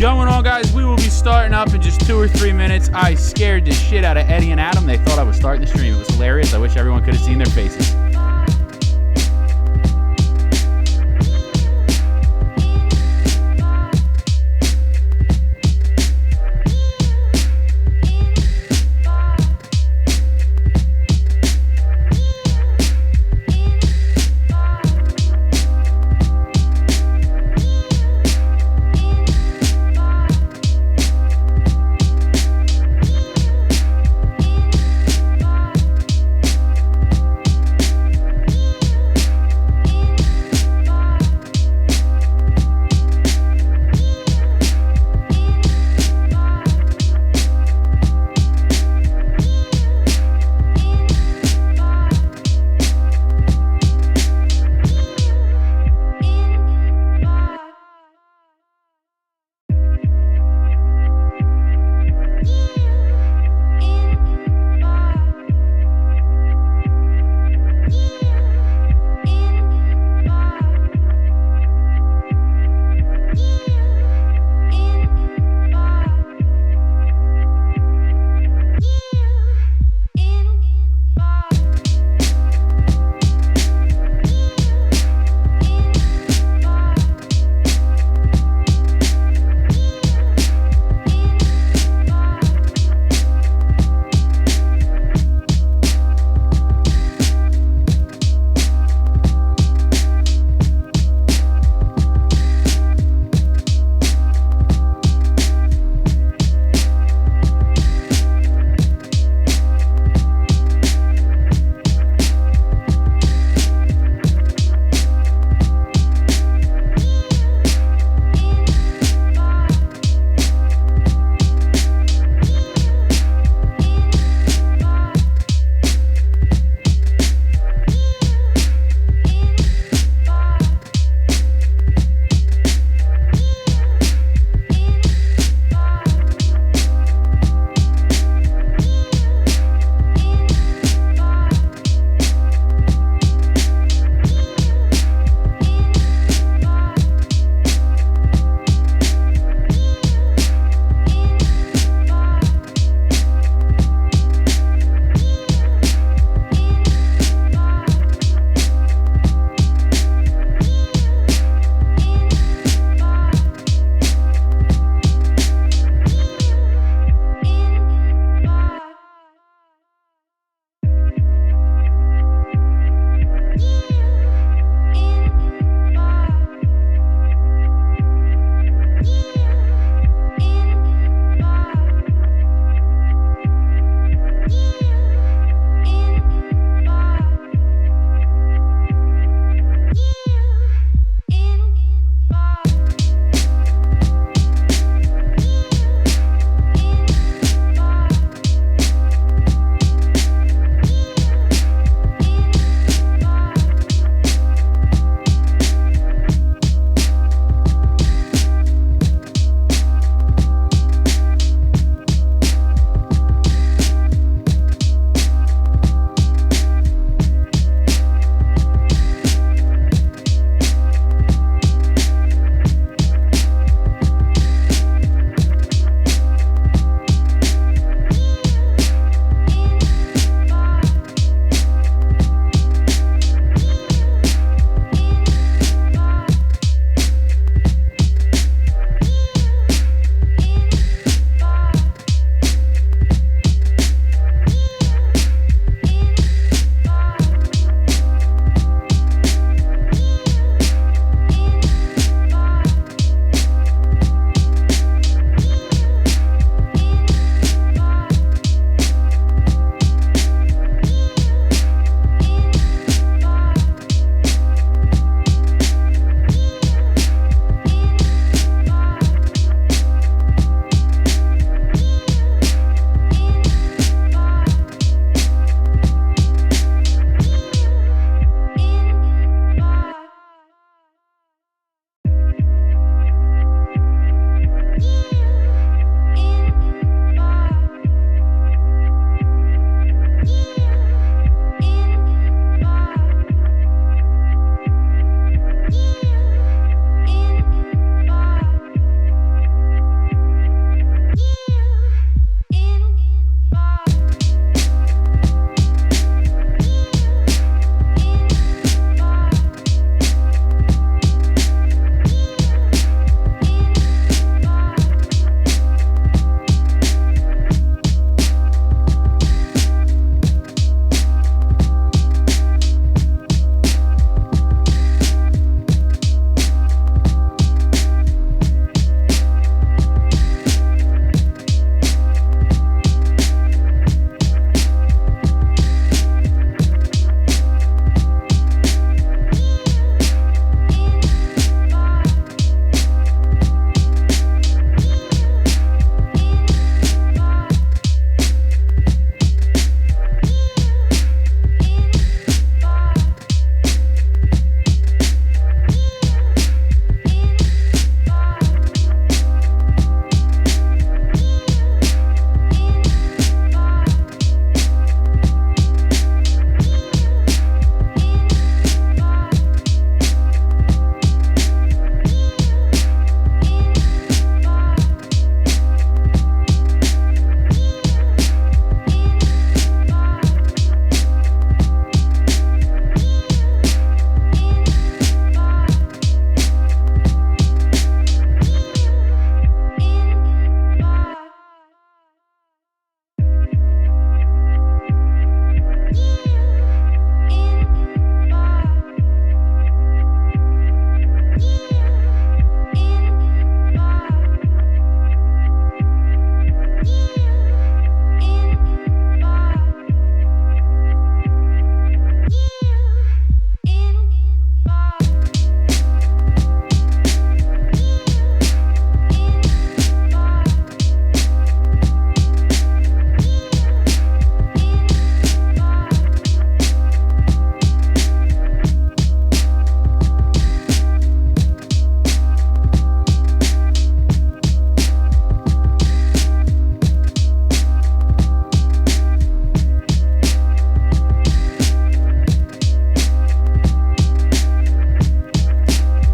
Going on, guys, we will be starting up in just 2 or 3 minutes. I scared the shit out of Eddie and Adam. They thought I was starting the stream. It was hilarious. I wish everyone could have seen their faces.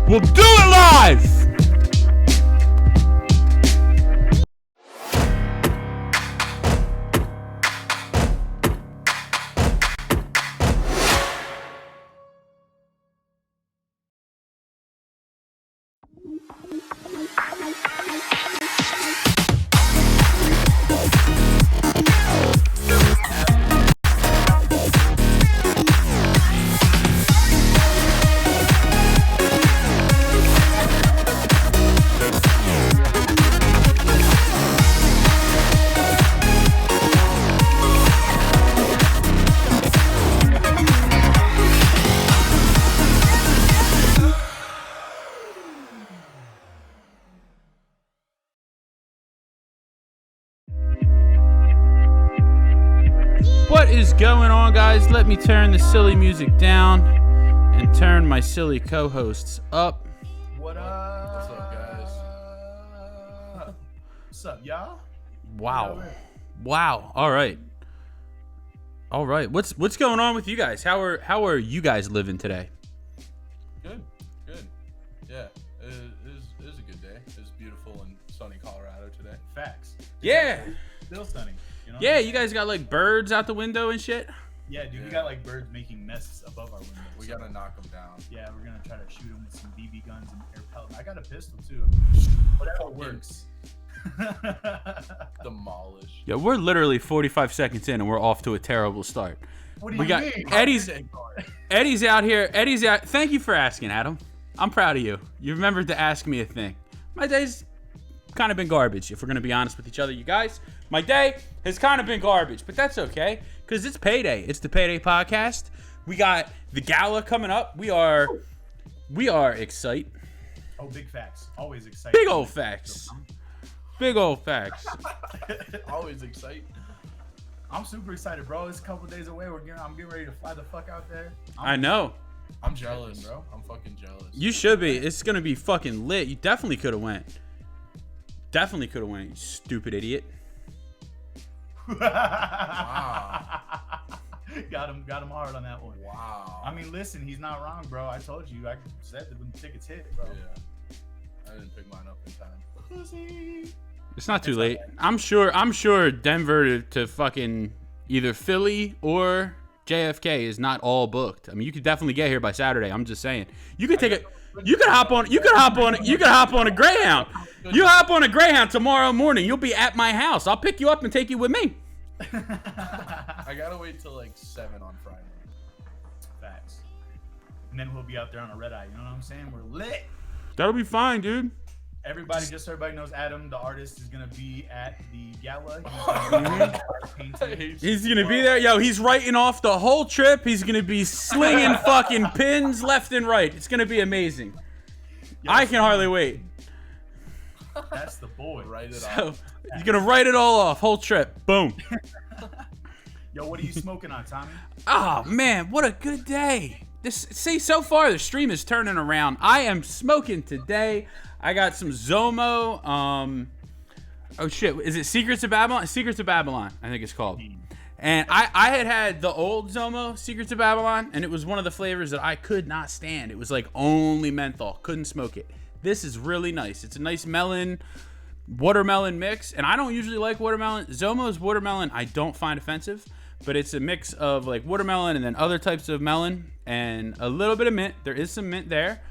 We'll do it live! What is going on, guys? Let me turn the silly music down and turn my silly co-hosts up. What up? What's up, guys? What's up, y'all? Wow. All right. What's going on with you guys? How are you guys living today? Good. Yeah, it was a good day. It was beautiful in sunny Colorado today. Facts. Yeah. Still sunny. You know Yeah, you guys got like birds out the window and shit. Yeah, dude, we got like birds making nests above our window. We gotta knock them down. Yeah, we're gonna try to shoot them with some BB guns and air pellet. I got a pistol too. Whatever works. Demolish. Yeah, we're literally 45 seconds in and we're off to a terrible start. What do We you got mean? Eddie's out here. Eddie's out. Thank you for asking, Adam. I'm proud of you. You remembered to ask me a thing. My day's kind of been garbage, if we're gonna be honest with each other, you guys. My day has kind of been garbage, but that's okay, because it's Payday. It's the Payday podcast. We got the gala coming up. We are excited. Oh, big facts. Always excited. Big old facts. Big old facts. Always exciting. I'm super excited, bro. It's a couple days away. I'm getting ready to fly the fuck out there. I know. I'm jealous, bro. I'm fucking jealous. You should be. It's gonna be fucking lit. You definitely could have went. You stupid idiot. Wow. Got him hard on that one. Wow. I mean, listen, he's not wrong, bro. I told you. I said that when the tickets hit, bro. Yeah. I didn't pick mine up in time. Pussy. It's not too late. I'm sure Denver to fucking either Philly or JFK is not all booked. I mean, you could definitely get here by Saturday. I'm just saying. You could hop on a Greyhound. You hop on a Greyhound tomorrow morning. You'll be at my house. I'll pick you up and take you with me. I gotta wait till like 7 on Friday. Facts. And then we'll be out there on a red eye. You know what I'm saying? We're lit. That'll be fine, dude. Everybody, just so everybody knows, Adam, the artist, is gonna be at the gala. He's gonna be there. Yo, he's writing off the whole trip. He's gonna be slinging fucking pins left and right. It's gonna be amazing. I can hardly wait. That's the boy. Write it So, off. he's gonna write it all off. Whole trip. Boom. Yo, what are you smoking on, Tommy? Oh man, what a good day. So far the stream is turning around. I am smoking today. I got some Zomo. Oh shit, is it Secrets of Babylon? Secrets of Babylon, I think it's called. And I had the old Zomo, Secrets of Babylon, and it was one of the flavors that I could not stand. It was like only menthol. Couldn't smoke it. This is really nice. It's a nice watermelon mix, and I don't usually like watermelon. Zomo's watermelon I don't find offensive, but it's a mix of like watermelon and then other types of melon and a little bit of mint. There is some mint there.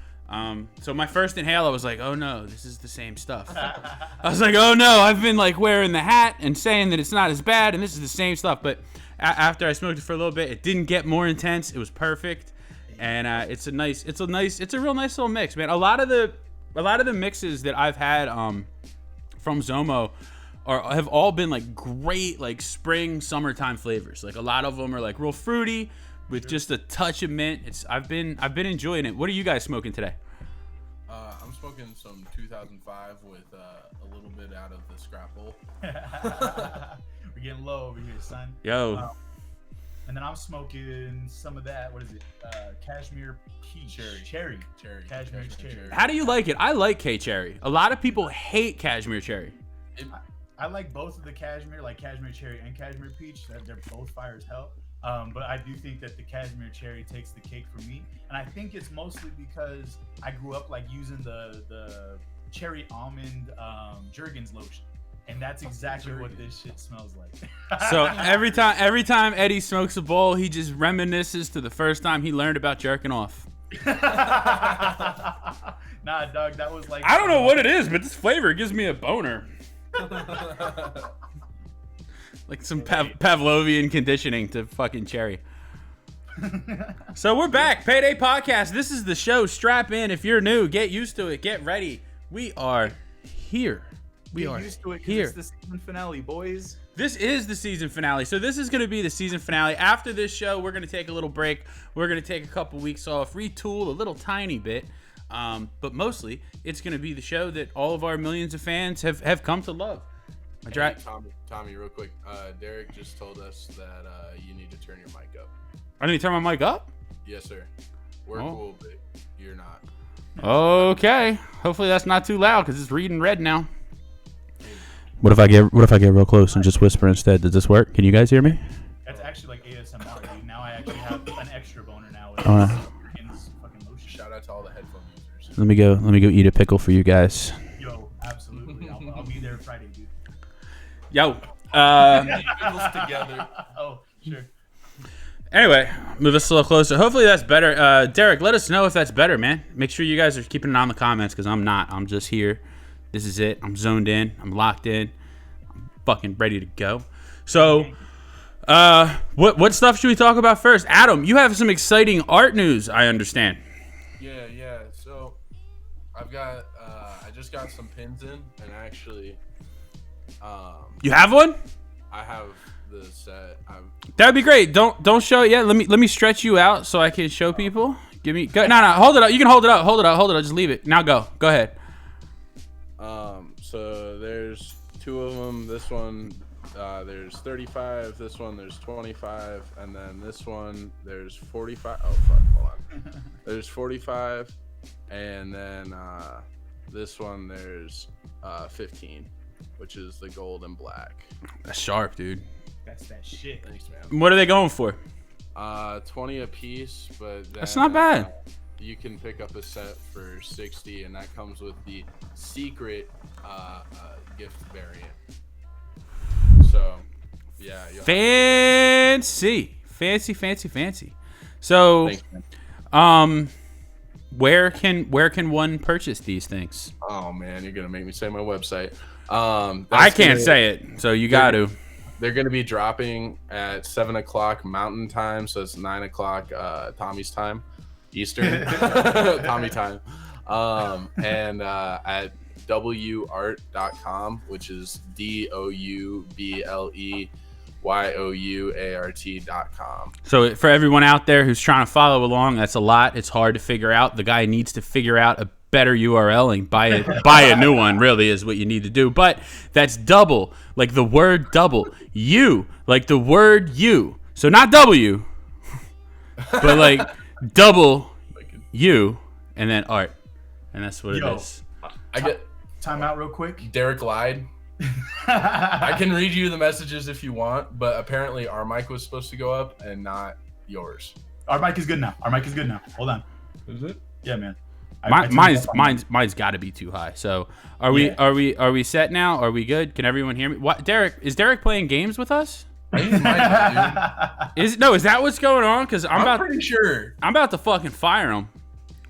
So my first inhale, I was like, oh no, this is the same stuff. I was like, oh no, I've been like wearing the hat and saying that it's not as bad, and this is the same stuff. But after I smoked it for a little bit, it didn't get more intense. It was perfect, and it's a real nice little mix, man. A lot of the mixes that I've had from Zomo have all been like great, like spring, summertime flavors. Like a lot of them are like real fruity with just a touch of mint. I've been enjoying it. What are you guys smoking today? I'm smoking some 2005 with a little bit out of the scrap bowl. We're getting low over here, son. Yo. And then I'm smoking some of that. What is it? Cashmere peach. Cherry. Cashmere cherry. How do you like it? I like K-Cherry. A lot of people hate Cashmere Cherry. I like both of the cashmere, like cashmere cherry and cashmere peach. They're both fire as hell. But I do think that the cashmere cherry takes the cake for me, and I think it's mostly because I grew up like using the cherry almond Jergens lotion, and that's exactly what this shit smells like. So every time Eddie smokes a bowl, he just reminisces to the first time he learned about jerking off. Nah, dog, that was like I don't know what it is, but this flavor gives me a boner. Like some Pavlovian conditioning to fucking cherry. So we're back. Payday Podcast. This is the show. Strap in. If you're new, get used to it. Get ready. We are here. We are used to it 'cause here. it's the season finale, boys. This is the season finale. So this is going to be the season finale. After this show, we're going to take a little break. We're going to take a couple weeks off, retool a little tiny bit. But mostly, it's going to be the show that all of our millions of fans have come to love. Hey, Tommy, real quick. Derek just told us that you need to turn your mic up. I need to turn my mic up? Yes, sir. We're cool, but you're not. Okay. Hopefully that's not too loud because it's reading red now. What if I get real close and just whisper instead? Does this work? Can you guys hear me? That's actually like ASMR, dude. Now I actually have an extra boner now. With fucking lotion. Shout out to all the headphone users. Let me go eat a pickle for you guys. Yo, absolutely. I'll be there Friday, dude. Yo. Pickles together. Oh, sure. Anyway, move us a little closer. Hopefully that's better. Derek, let us know if that's better, man. Make sure you guys are keeping an eye on the comments because I'm not. I'm just here. This is it. I'm zoned in. I'm locked in. I'm fucking ready to go. So, what stuff should we talk about first? Adam, you have some exciting art news, I understand. Yeah. So, I've got. I just got some pins in, and actually, You have one? I have the set. That'd be great. Don't show it yet. Let me stretch you out so I can show people. No, hold it up. You can hold it up. Hold it up. Just leave it. Now go ahead. So there's two of them. This one, there's 35. This one, there's 25, and then this one, there's 45. Oh fuck, hold on. There's 45, and then this one, there's 15, which is the gold and black. That's sharp, dude. That's that shit. Thanks, man. What are they going for? 20 a piece, but then, That's not bad. You can pick up a set for 60, and that comes with the secret gift variant. So, yeah. Fancy. So, Thanks, man. where can one purchase these things? Oh man, you're gonna make me say my website. I can't say it, so you got to. They're gonna be dropping at 7 o'clock Mountain Time, so it's 9 o'clock Tommy's time, Eastern Tommy time, and at wart.com, which is DOUBLEYOUART.com. So for everyone out there who's trying to follow along, that's a lot. It's hard to figure out. The guy needs to figure out a better URL and buy a new one, really, is what you need to do. But that's double, like the word double. You, like the word you. So not W, but like double U and then art. And that's what it is. I get time out real quick. Derek lied. I can read you the messages if you want, but apparently our mic was supposed to go up and not yours. Our mic is good now. Hold on. Is it? Yeah, man. Mine's got to be too high. So are we set now? Are we good? Can everyone hear me? What, Derek? Is Derek playing games with us? I use my dude. Is that what's going on? Because I'm pretty sure. I'm about to fucking fire him.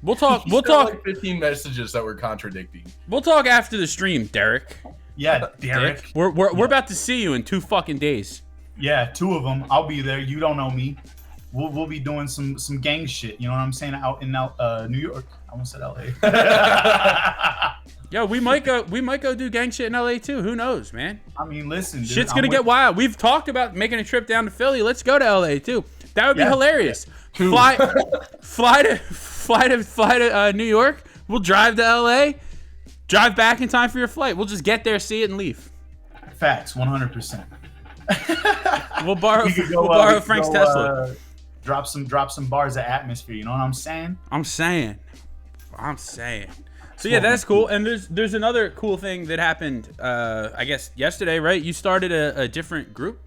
We'll talk. He's We'll got talk. like 15 messages that were contradicting. We'll talk after the stream, Derek. Yeah, Derek. We're about to see you in 2 fucking days. Yeah, 2 of them. I'll be there. You don't know me. We'll be doing some gang shit. You know what I'm saying? Out in New York. I almost said LA. Yo, we might go do gang shit in LA too. Who knows, man? I mean, listen, dude, shit's gonna get wild. We've talked about making a trip down to Philly. Let's go to LA too. That would be hilarious. Fly to New York. We'll drive to LA. Drive back in time for your flight. We'll just get there, see it, and leave. Facts, 100%. We'll borrow Frank's Tesla. Drop some bars of atmosphere. You know what I'm saying? I'm saying. So yeah, that's cool. And there's another cool thing that happened. I guess yesterday, right? You started a different group.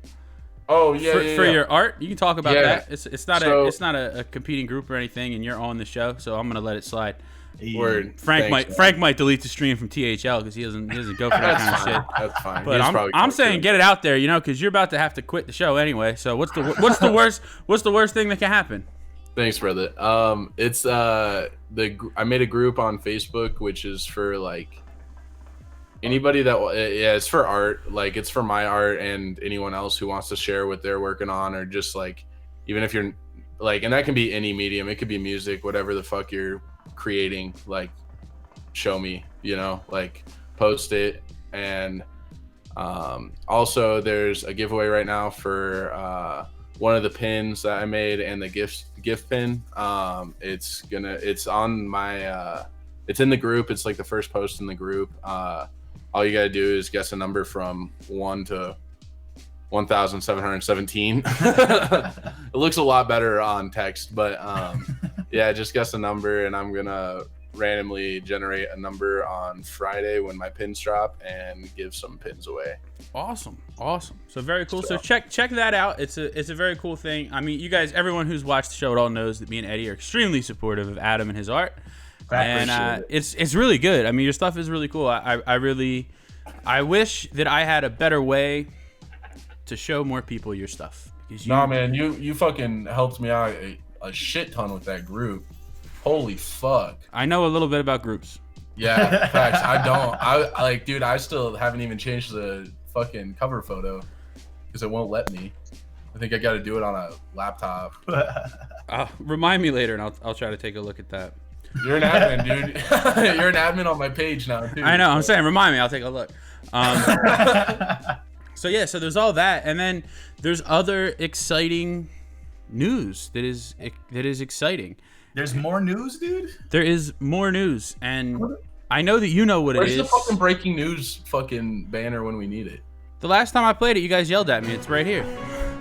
Oh yeah, for your art. You can talk about Yeah. that. It's not a competing group or anything, and you're on the show, so I'm gonna let it slide. Word. Frank might delete the stream from THL because he doesn't go for that kind of shit. That's fine. But I'm saying get it out there, because you're about to have to quit the show anyway. So what's the worst thing that can happen? Thanks, brother. It's I made a group on Facebook which is for like anybody that it's for art, like it's for my art and anyone else who wants to share what they're working on, or just like even if you're like, and that can be any medium, it could be music, whatever the fuck you're creating, like show me, like post it. And also there's a giveaway right now for one of the pins that I made and the gift pin. It's on my it's in the group. It's like the first post in the group. All you gotta do is guess a number from 1 to 1,717. It looks a lot better on text, but yeah, just guess a number, and I'm gonna randomly generate a number on Friday when my pins drop and give some pins away. Awesome. So very cool. So check that out. It's a very cool thing. I mean, you guys, everyone who's watched the show at all knows that me and Eddie are extremely supportive of Adam and his art. And it's really good. I mean, your stuff is really cool. I wish that I had a better way to show more people your stuff. Nah, man, you fucking helped me out a shit ton with that group. Holy fuck. I know a little bit about groups. Yeah, facts. I don't. Dude, I still haven't even changed the fucking cover photo because it won't let me. I think I got to do it on a laptop. Remind me later, and I'll try to take a look at that. You're an admin, dude. You're an admin on my page now, too. I know. I'm saying, remind me. I'll take a look. So there's all that, and then there's other exciting news that is exciting. There's more news, dude? There is more news, and I know that you know what it is. Where's the fucking breaking news fucking banner when we need it? The last time I played it, you guys yelled at me. It's right here.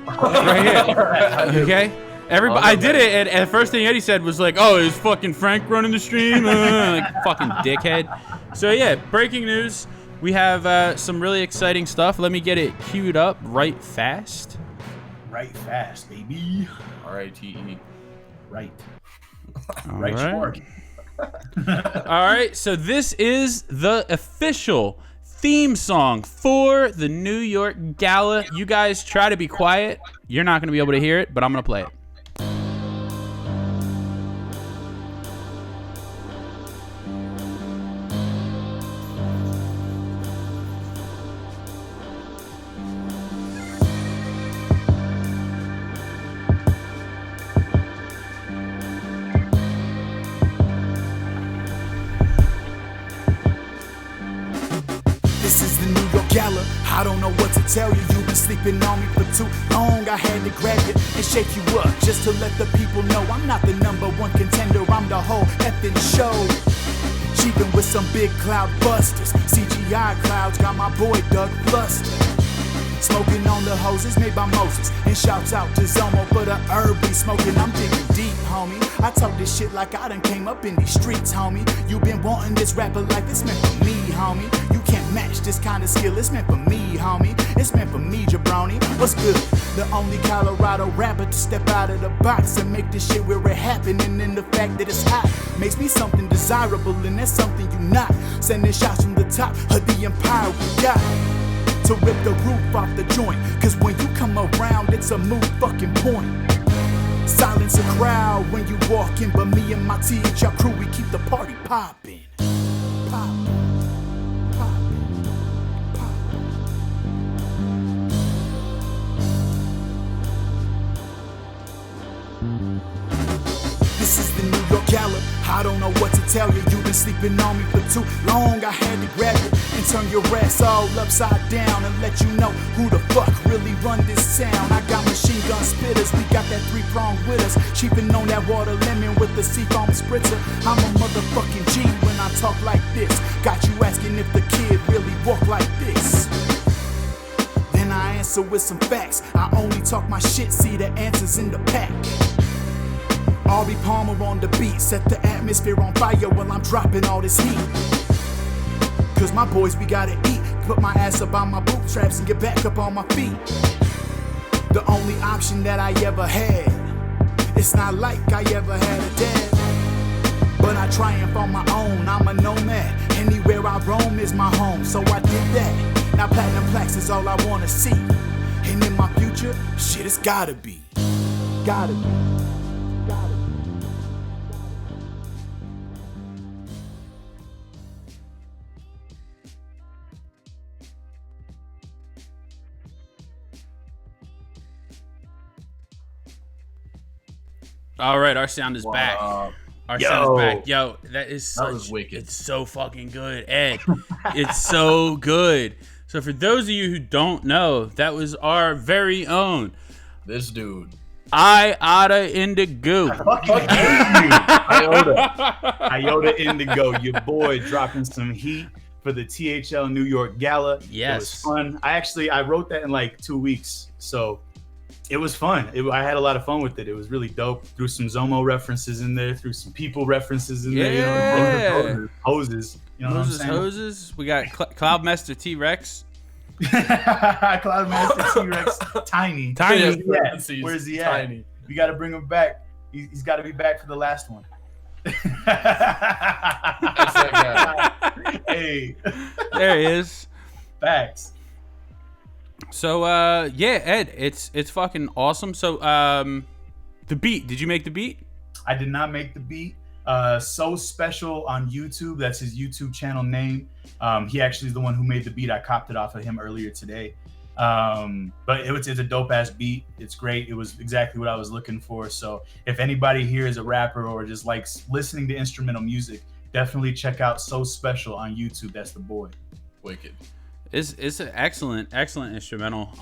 It's right here. Okay? Everybody, I did it, and the first thing Eddie said was like, "Oh, is fucking Frank running the stream?" Like, fucking dickhead. So yeah, breaking news. We have some really exciting stuff. Let me get it queued up right fast. Right fast, baby. R-I-T-E. Right. All right. Short. All right, so this is the official theme song for the New York Gala. You guys try to be quiet. You're not going to be able to hear it, but I'm going to play it. This is the New York Gala. I don't know what to tell you. You've been sleeping on me for too long. I had to grab you and shake you up just to let the people know I'm not the #1 contender. I'm the whole effing show. Cheapin' with some big cloud busters. CGI clouds got my boy Doug flustered. Smoking on the hoses made by Moses. And shouts out to Zomo for the herb we smoking. I'm digging deep, homie. I talk this shit like I done came up in these streets, homie. You been wanting this rapper life, it's meant for me, homie. You can't match this kind of skill, it's meant for me, homie. It's meant for me, jabroni. What's good? The only Colorado rapper to step out of the box and make this shit where it happening. And the fact that it's hot makes me something desirable, and that's something you not. Sending shots from the top of the empire we got to rip the roof off the joint. Cause when you come around, it's a moot fucking point. Silence a crowd when you walk in, but me and my THL crew, we keep the party poppin'. Poppin', poppin', poppin'. This is the New York Gala. I don't know what to tell you. You've been sleeping on me for too long. I had to grab you and turn your ass all upside down and let you know who the fuck really run this town. I got machine gun spitters. We got that 3-prong with us. Cheapin' on that water lemon with the seafoam spritzer. I'm a motherfucking G when I talk like this. Got you asking if the kid really walk like this. Then I answer with some facts. I only talk my shit, see the answers in the pack. Ari Palmer on the beat, set the atmosphere on fire while I'm dropping all this heat. Cause my boys, we gotta eat. Put my ass up on my bootstraps and get back up on my feet. the only option that I ever had. It's not like I ever had a dad, but I triumph on my own. I'm a nomad, anywhere I roam is my home, so I did that. Now platinum plaques is all I wanna see, and in my future, shit, it's gotta be. Gotta be. Gotta be. All right, our sound is back. Our sound is back. Yo, that was wicked. It's so fucking good, Ed. It's so good. So for those of you who don't know, that was our very own This dude. Iota Indigo. Iota Indigo, your boy dropping some heat for the THL New York Gala. Yes. It was fun. I wrote that in like 2 weeks. So it was fun. I had a lot of fun with it. It was really dope. Threw some Zomo references in there, threw some people references in there. You know, hoses. You know Hoses, what I'm saying? hoses. We got Cloudmaster T-Rex. Cloudmaster T-Rex, tiny. Where's he at? Tiny. We got to bring him back. He's got to be back for the last one. That's that guy. Hey, There he is. facts. So yeah, Ed, it's fucking awesome. So the beat, did you make the beat? I did not make the beat. So Special on YouTube, that's his YouTube channel name. He actually is the one who made the beat. I copped it off of him earlier today. But it's a dope ass beat. It's great. It was exactly what I was looking for. So if anybody here is a rapper or just likes listening to instrumental music, definitely check out So Special on YouTube. That's the boy. Wicked. It's an excellent instrumental.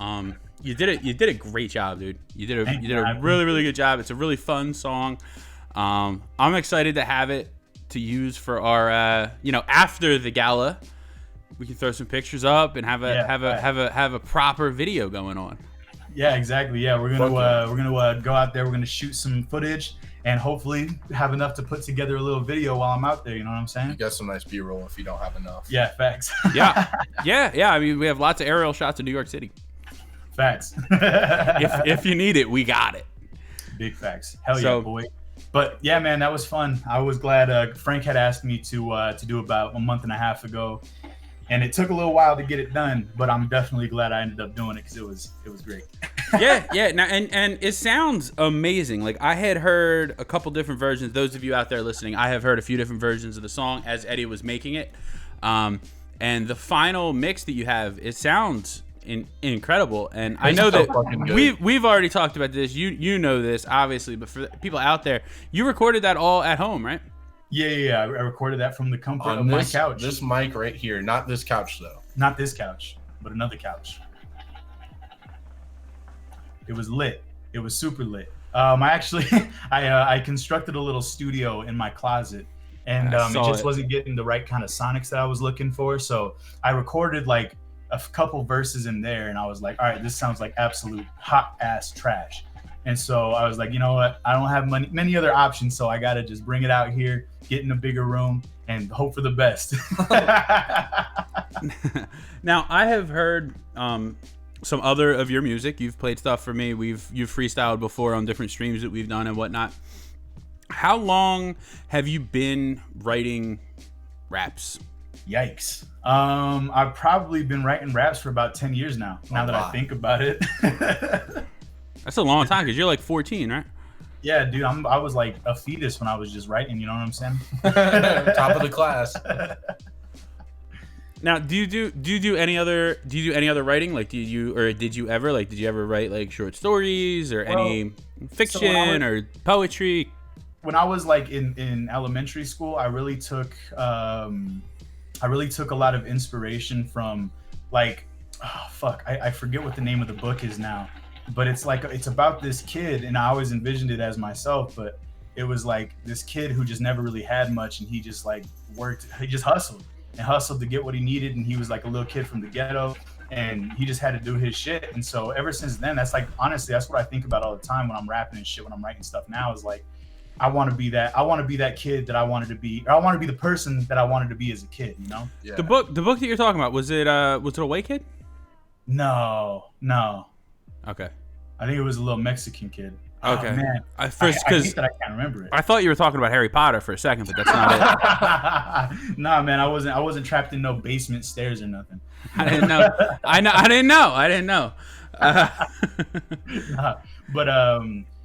You did a great job, dude. You did a really good job. It's a really fun song. I'm excited to have it to use for our after the gala. We can throw some pictures up and have a proper video going on. Yeah, exactly. Yeah, we're gonna go out there. We're gonna shoot some footage and hopefully have enough to put together a little video while I'm out there. You know what I'm saying? You got some nice B-roll if you don't have enough. Yeah, facts. Yeah. I mean, we have lots of aerial shots of New York City. Facts. If you need it, we got it. Big facts. Hell yeah, boy. But yeah, man, that was fun. I was glad Frank had asked me to do about a month and a half ago. And it took a little while to get it done, but I'm definitely glad I ended up doing it because it was great. Yeah. Now, and it sounds amazing. Like I had heard a couple different versions. Those of you out there listening, I have heard a few different versions of the song as Eddie was making it. And the final mix that you have, it sounds incredible. And I know that we've already talked about this. You know this obviously, but for people out there, you recorded that all at home, right? Yeah. I recorded that from the comfort of my couch. This mic right here, not this couch though. Not this couch, but another couch. It was lit. It was super lit. I constructed a little studio in my closet, and it just wasn't getting the right kind of sonics that I was looking for. So I recorded like a couple verses in there, and I was like, all right, this sounds like absolute hot ass trash. And so I was like, you know what? I don't have many other options, so I got to just bring it out here, get in a bigger room, and hope for the best. Now, I have heard some other of your music. You've played stuff for me. You've freestyled before on different streams that we've done and whatnot. How long have you been writing raps? Yikes. I've probably been writing raps for about 10 years now that I think about it. That's a long time because you're like 14, right? Yeah, dude, I was like a fetus when I was just writing. You know what I'm saying? Top of the class. Now, do you do any other writing? Like, did you ever write like short stories or any fiction or poetry? When I was like in elementary school, I really took a lot of inspiration from like, I forget what the name of the book is now. But it's about this kid, and I always envisioned it as myself, but it was like this kid who just never really had much, and he just like he just hustled to get what he needed, and he was like a little kid from the ghetto, and he just had to do his shit. And so ever since then, that's like, honestly, that's what I think about all the time when I'm rapping and shit, when I'm writing stuff now, is like, I want to be that kid that I wanted to be, or I want to be the person that I wanted to be as a kid, you know? Yeah. The book that you're talking about, was it a white kid? No. Okay. I think it was a little Mexican kid. Okay. Oh, man. I hate that I can't remember it. I thought you were talking about Harry Potter for a second, but that's not it. Nah, man, I wasn't trapped in no basement stairs or nothing. I didn't know. I didn't know. But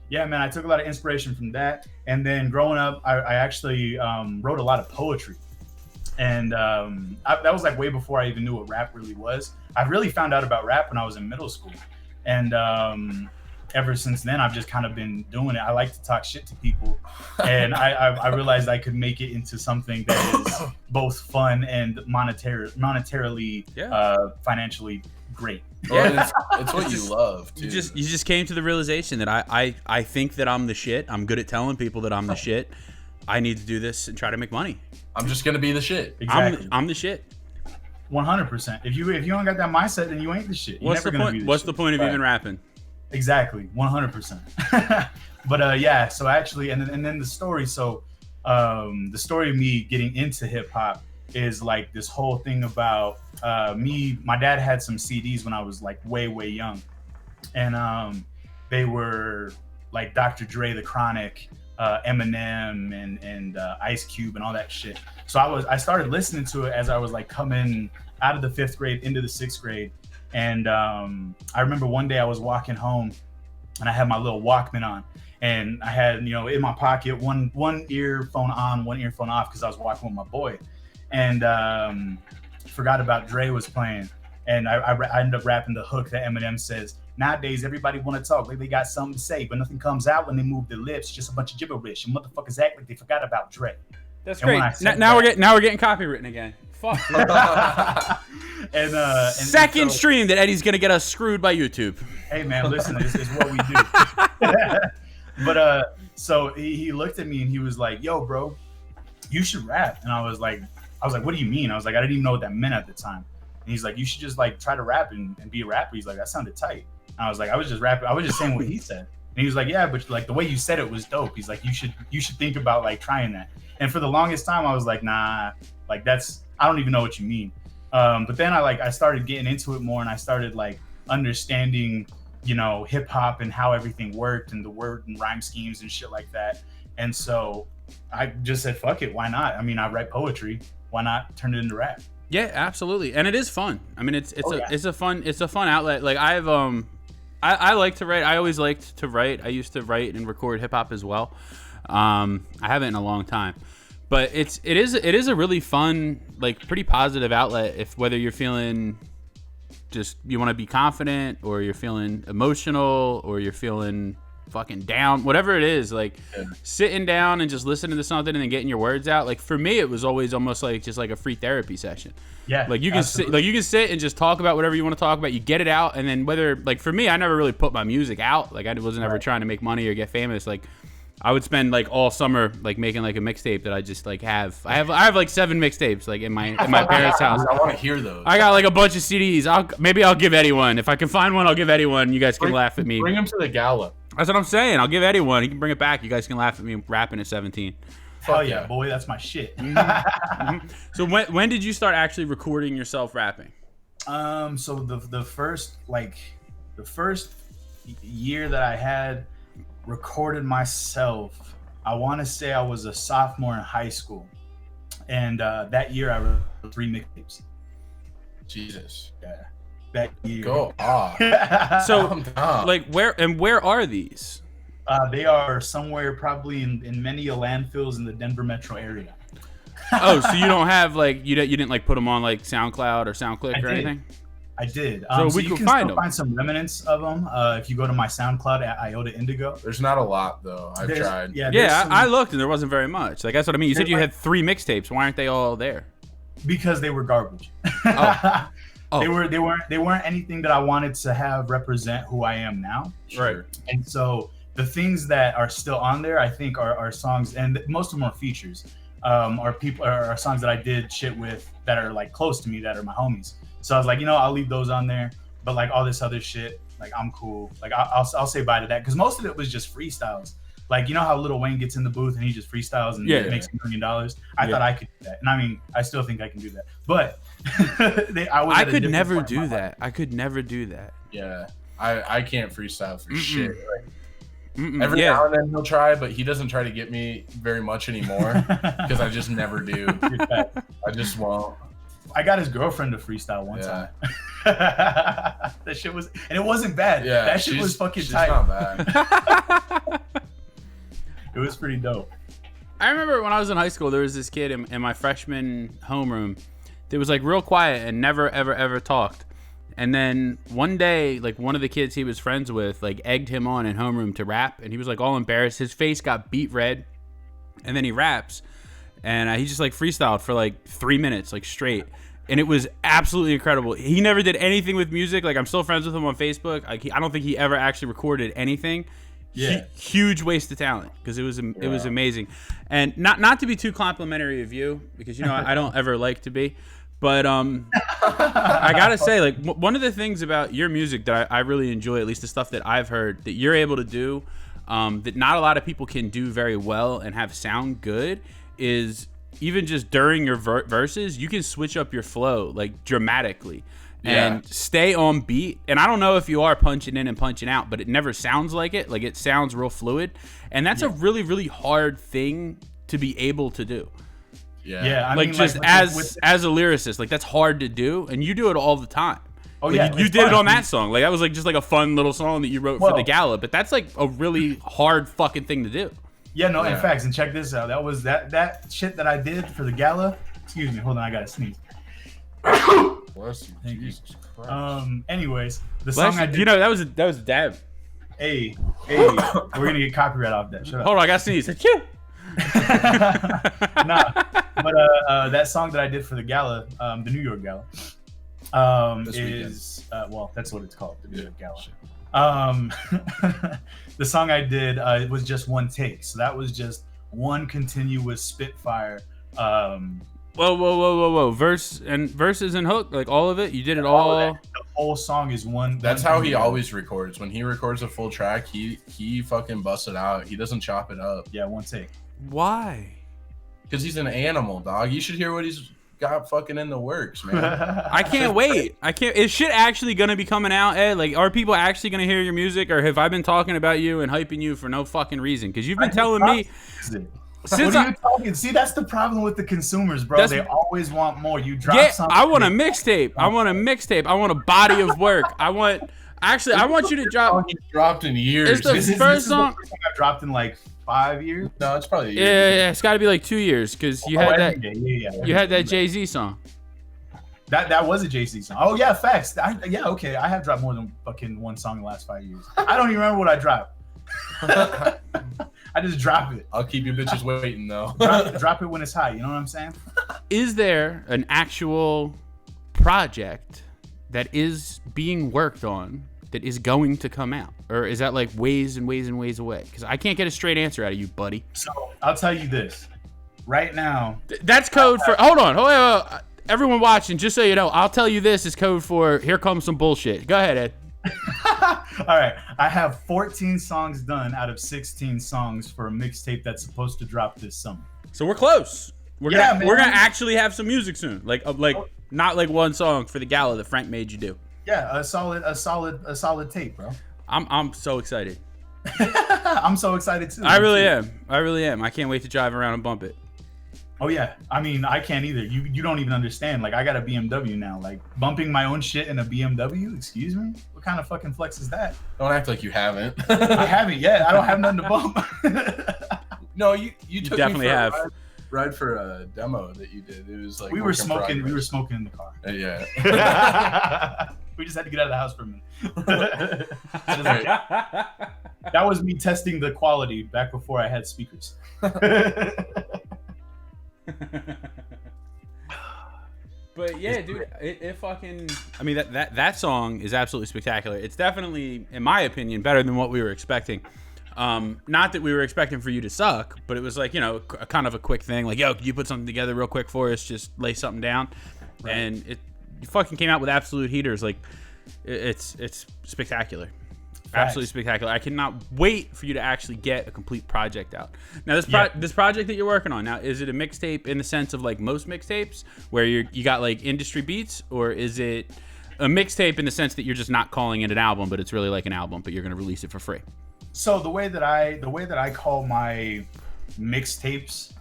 yeah, man, I took a lot of inspiration from that. And then growing up, I actually wrote a lot of poetry. And that was like way before I even knew what rap really was. I really found out about rap when I was in middle school. And ever since then, I've just kind of been doing it. I like to talk shit to people. And I realized I could make it into something that is both fun and monetarily, financially great. Well, it's what you love, too. You just came to the realization that I think that I'm the shit. I'm good at telling people that I'm the shit. I need to do this and try to make money. I'm just gonna be the shit. Exactly. I'm the shit. 100%. If you don't got that mindset, then you ain't the shit. What's the point? What's the point of even rapping? Exactly, 100%. But yeah, so actually, and then the story. So the story of me getting into hip hop is like this whole thing about me. My dad had some CDs when I was like way young, and they were like Dr. Dre, The Chronic, Eminem, and Ice Cube, and all that shit. So I started listening to it as I was like coming out of the 5th grade into the 6th grade. And I remember one day I was walking home and I had my little Walkman on, and I had, in my pocket, one earphone on, one earphone off, because I was walking with my boy, and forgot about Dre was playing. And I ended up rapping the hook that Eminem says, "Nowadays, everybody want to talk like they got something to say, but nothing comes out when they move their lips. Just a bunch of gibberish. And motherfuckers act like they forgot about Dre." That's great. Now we're getting copywritten again. Fuck. and second stream that Eddie's gonna get us screwed by YouTube. Hey man, listen, this is what we do. But so he looked at me and he was like, "Yo, bro, you should rap." And I was like, "What do you mean?" I was like, I didn't even know what that meant at the time. And he's like, "You should just like try to rap and be a rapper." He's like, "That sounded tight." And I was like, "I was just rapping. I was just saying what he said." And he was like, "Yeah, but like the way you said it was dope." He's like, you should think about like trying that." And for the longest time, I was like, "Nah, like I don't even know what you mean." But then I started getting into it more, and I started like understanding, hip hop and how everything worked and the word and rhyme schemes and shit like that. And so I just said, "Fuck it, why not?" I mean, I write poetry. Why not turn it into rap? Yeah, absolutely, and it is fun. I mean, it's a fun outlet. Like I like to write. I always liked to write. I used to write and record hip hop as well. I haven't in a long time, but it is a really fun, like pretty positive outlet. If whether you're feeling just you want to be confident, or you're feeling emotional, or you're feeling fucking down, whatever it is, like sitting down and just listening to something and then getting your words out. Like for me, it was always almost like just like a free therapy session. Yeah, like you can sit and just talk about whatever you want to talk about. You get it out, and then whether like for me, I never really put my music out. Like I wasn't ever trying to make money or get famous. Like I would spend like all summer like making like a mixtape that I just like have. I have like 7 mixtapes like in my parents' house. I want to hear those. I got like a bunch of CDs. I'll give Eddie one. If I can find one, I'll give Eddie one. You guys can laugh at me. Bring him to the gala. That's what I'm saying. I'll give Eddie one. He can bring it back. You guys can laugh at me rapping at 17. Hell yeah, boy, that's my shit. So when did you start actually recording yourself rapping? So the first year that I had recorded myself, I want to say I was a sophomore in high school, and that year I wrote 3 mixtapes. Jesus. Yeah. That year. Go off. So, like, where are these? They are somewhere probably in many landfills in the Denver metro area. Oh, so you don't have like you didn't like put them on like SoundCloud or SoundClick or anything? I did. So we you can find some remnants of them if you go to my SoundCloud at Iota Indigo. There's not a lot though. I've tried. Yeah, I looked and there wasn't very much. Like that's what I mean. You said you had 3 mixtapes. Why aren't they all there? Because they were garbage. Oh. They weren't anything that I wanted to have represent who I am now. Right. And so the things that are still on there, I think, are songs, and most of them are features. Are songs that I did shit with that are like close to me, that are my homies. So I was like, I'll leave those on there, but like all this other shit, like I'm cool. Like I'll say bye to that, because most of it was just freestyles. Like how Lil Wayne gets in the booth and he just freestyles and makes $1 million. I thought I could do that, and I mean, I still think I can do that, but I could never do that. I could never do that. Yeah. I can't freestyle for shit. Like, Mm-mm, every now and then he'll try, but he doesn't try to get me very much anymore because I just never do. I just won't. I got his girlfriend to freestyle one time. That shit was, and it wasn't bad. Yeah, that shit was fucking she's tight. Not bad. It was pretty dope. I remember when I was in high school, there was this kid in my freshman homeroom that was like real quiet and never ever ever talked. And then one day, like one of the kids he was friends with, like egged him on in homeroom to rap, and he was like all embarrassed. His face got beet red, and then he raps, and he just like freestyled for like 3 minutes, like straight, and it was absolutely incredible. He never did anything with music. Like I'm still friends with him on Facebook. I don't think he ever actually recorded anything. Yeah. Huge waste of talent because it was amazing, and not to be too complimentary of you because you know I don't ever like to be. But I gotta say, like, one of the things about your music that I really enjoy, at least the stuff that I've heard, that you're able to do, that not a lot of people can do very well and have sound good, is even just during your verses, you can switch up your flow, like, dramatically. And stay on beat. And I don't know if you are punching in and punching out, but it never sounds like it. Like, it sounds real fluid. And that's a really, really hard thing to be able to do. Yeah, I like mean, just like, as a lyricist, like that's hard to do, and you do it all the time. Oh like, yeah, you did it on that song. Like that was like just like a fun little song that you wrote for the gala, but that's like a really hard fucking thing to do. Yeah, no, in fact, and check this out. That was that shit that I did for the gala. Excuse me, hold on, I gotta sneeze. Bless you, Thank Jesus Christ. Anyways, the song I did. You know that was a dab. Hey, we're gonna get copyright off that. Shut up. Hold on, I gotta sneeze. Achoo! Nah, but that song that I did for the gala, the New York gala, is well, that's what it's called, the New York gala. The song I did it was just one take, so that was just one continuous spitfire. Whoa! Verses and hook, like all of it. You did it all. The whole song is one. That's how he always records. When he records a full track, he fucking busts it out. He doesn't chop it up. Yeah, one take. Why? Because he's an animal, dog. You should hear what he's got fucking in the works, man. I can't wait. I can't. Is shit actually gonna be coming out, Ed? Like, are people actually gonna hear your music, or have I been talking about you and hyping you for no fucking reason? Because you've been telling me. Since what are you talking? See, that's the problem with the consumers, bro. They always want more. You drop something. I want a mixtape. I want a body of work. I want you to drop. He's dropped in years. It's the first song I've dropped in like 5 years. No, it's probably a year. Yeah, it's got to be like 2 years because you had that. You had that Jay-Z song. That was a Jay-Z song. Oh yeah, facts. Okay. I have dropped more than fucking one song in the last 5 years. I don't even remember what I dropped. I just drop it. I'll keep you bitches waiting though. drop it when it's hot. You know what I'm saying? Is there an actual project that is being worked on that is going to come out, or is that like ways and ways and ways away? Because I can't get a straight answer out of you, buddy. So I'll tell you this. Right now, that's code for. Hold on. Everyone watching, just so you know, I'll tell you this is code for here comes some bullshit. Go ahead, Ed. All right, I have 14 songs done out of 16 songs for a mixtape that's supposed to drop this summer. So we're close. We're gonna actually have some music soon. Like not like one song for the gala that Frank made you do. Yeah, a solid tape, bro. I'm so excited. I'm so excited too. I really am. I can't wait to drive around and bump it. Oh yeah, I mean I can't either. You don't even understand. Like I got a BMW now. Like bumping my own shit in a BMW. Excuse me. What kind of fucking flex is that? Don't act like you haven't. I haven't yet. I don't have nothing to bump. No, you took definitely me for have. A ride for a demo that you did. It was like we were smoking. We were smoking in the car. Yeah. We just had to get out of the house for a minute. That was me testing the quality back before I had speakers. But yeah, dude, it fucking. I mean, that song is absolutely spectacular. It's definitely, in my opinion, better than what we were expecting. Not that we were expecting for you to suck, but it was like, you know, kind of a quick thing. Like, yo, could you put something together real quick for us? Just lay something down, right. And it fucking came out with absolute heaters. Like, it's spectacular. Facts. Absolutely spectacular. I cannot wait for you to actually get a complete project out. Now, this project that you're working on now, is it a mixtape in the sense of like most mixtapes where you got like industry beats, or is it a mixtape in the sense that you're just not calling it an album, but it's really like an album, but you're going to release it for free. So the way that I call my mixtapes,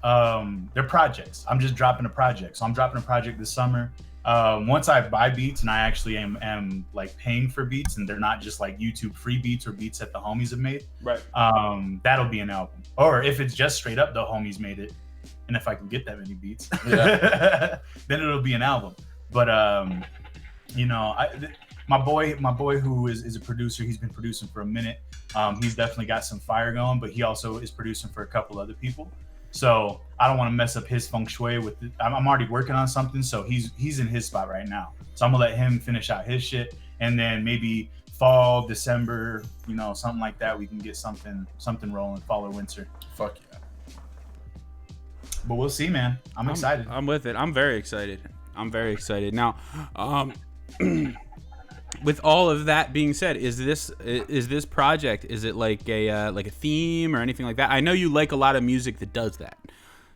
they're projects. I'm just dropping a project. So I'm dropping a project this summer. Once I buy beats and I actually am like paying for beats and they're not just like YouTube free beats or beats that the homies have made, Right. that'll be an album. Or if it's just straight up the homies made it, and if I can get that many beats, Yeah. then it'll be an album. But you know, my boy who is a producer, he's been producing for a minute. He's definitely got some fire going, but he also is producing for a couple other people. So I don't want to mess up his feng shui with it. I'm already working on something, so he's in his spot right now. So I'm gonna let him finish out his shit, and then maybe fall, December, you know, something like that, we can get something rolling, fall or winter. Fuck yeah. But we'll see, man. I'm excited. I'm with it. I'm very excited. Now, with all of that being said, is this project, is it like a theme or anything like that? I know you like a lot of music that does that,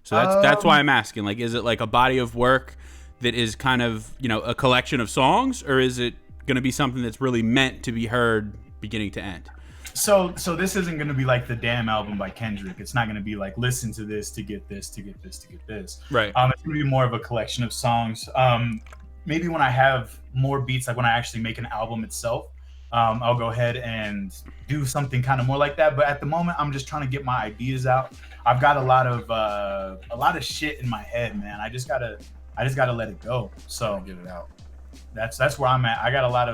so that's why I'm asking. Like, is it like a body of work that is kind of, you know, a collection of songs, or is it going to be something that's really meant to be heard beginning to end? So this isn't going to be like the Damn album by Kendrick. It's not going to be like listen to this to get this to get this to get this. Right. It's going to be more of a collection of songs. Maybe when I have more beats, like when I actually make an album itself, I'll go ahead and do something kind of more like that. But at the moment, I'm just trying to get my ideas out. I've got a lot of shit in my head, man. I just gotta let it go. So Get it out. that's where I'm at. I got a lot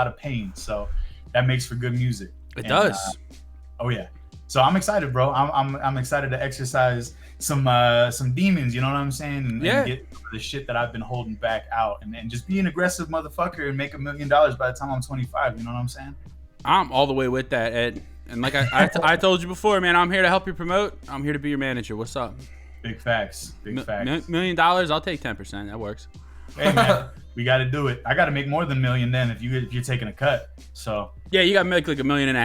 of pain, so that makes for good music. It does. Oh yeah. So I'm excited, bro. I'm excited to exercise some demons, you know what I'm saying? And get the shit that I've been holding back out and just be an aggressive motherfucker and make $1 million by the time I'm 25, you know what I'm saying? I'm all the way with that, Ed. And like I told you before, man, I'm here to help you promote. I'm here to be your manager. What's up? Big facts. Big facts. $1 million, I'll take 10%. That works. Hey man, we got to do it. I got to make more than $1 million then if you're taking a cut. So yeah, you got to make like $1.5 million.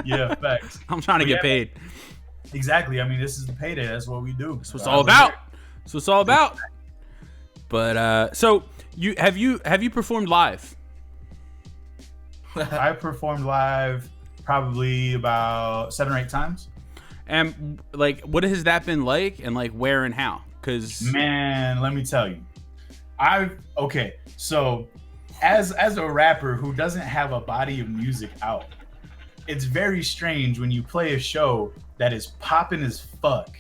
Yeah, facts. I'm trying to get paid. Exactly. I mean, this is the payday. That's what we do. That's what it's all about. That's what it's all about. But so have you performed live? I performed live probably about 7 or 8 times. And like, what has that been like, and like where and how? Because man, let me tell you, so as a rapper who doesn't have a body of music out, it's very strange when you play a show that is popping as fuck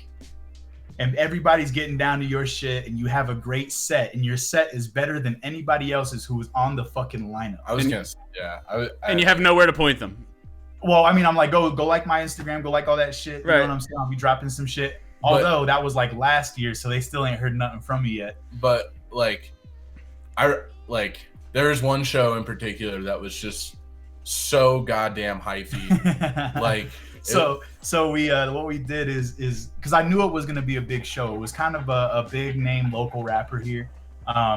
and everybody's getting down to your shit and you have a great set and your set is better than anybody else's who is on the fucking lineup. I was gonna say, yeah. And you have nowhere to point them. Well, I mean, I'm like, go like my Instagram, go like all that shit. You right. know what I'm saying? I'll be dropping some shit. Although that was like last year, so they still ain't heard nothing from me yet. But like, there was one show in particular that was just so goddamn hyphy. Like, so we what we did is because I knew it was gonna be a big show. It was kind of a big name local rapper here.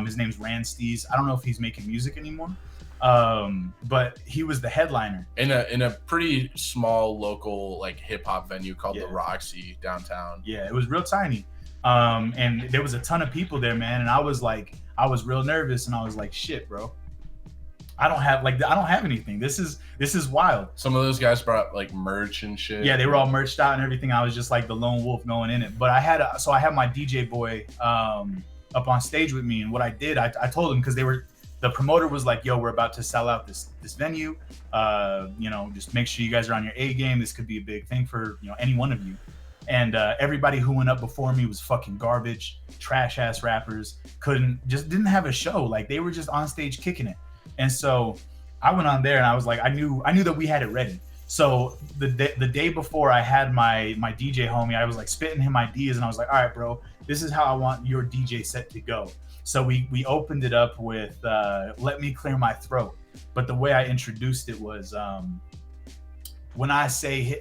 His name's Ransteez. I don't know if he's making music anymore. But he was the headliner in a pretty small local like hip hop venue called the Roxy downtown. Yeah, it was real tiny. And there was a ton of people there, man. And I was real nervous, and I was like, shit, bro. I don't have anything. This is wild. Some of those guys brought like merch and shit. Yeah, they were all merched out and everything. I was just like the lone wolf going in it. But I had my DJ boy up on stage with me, and what I did, I told him, because the promoter was like, yo, we're about to sell out this venue. You know, just make sure you guys are on your A game. This could be a big thing for, you know, any one of you. And everybody who went up before me was fucking garbage, trash ass rappers, didn't have a show. Like, they were just on stage kicking it. And so I went on there and I was like, I knew that we had it ready. So the day before I had my DJ homie, I was like spitting him ideas, and I was like, all right, bro, this is how I want your DJ set to go. So we opened it up with Let Me Clear My Throat. But the way I introduced it was when I say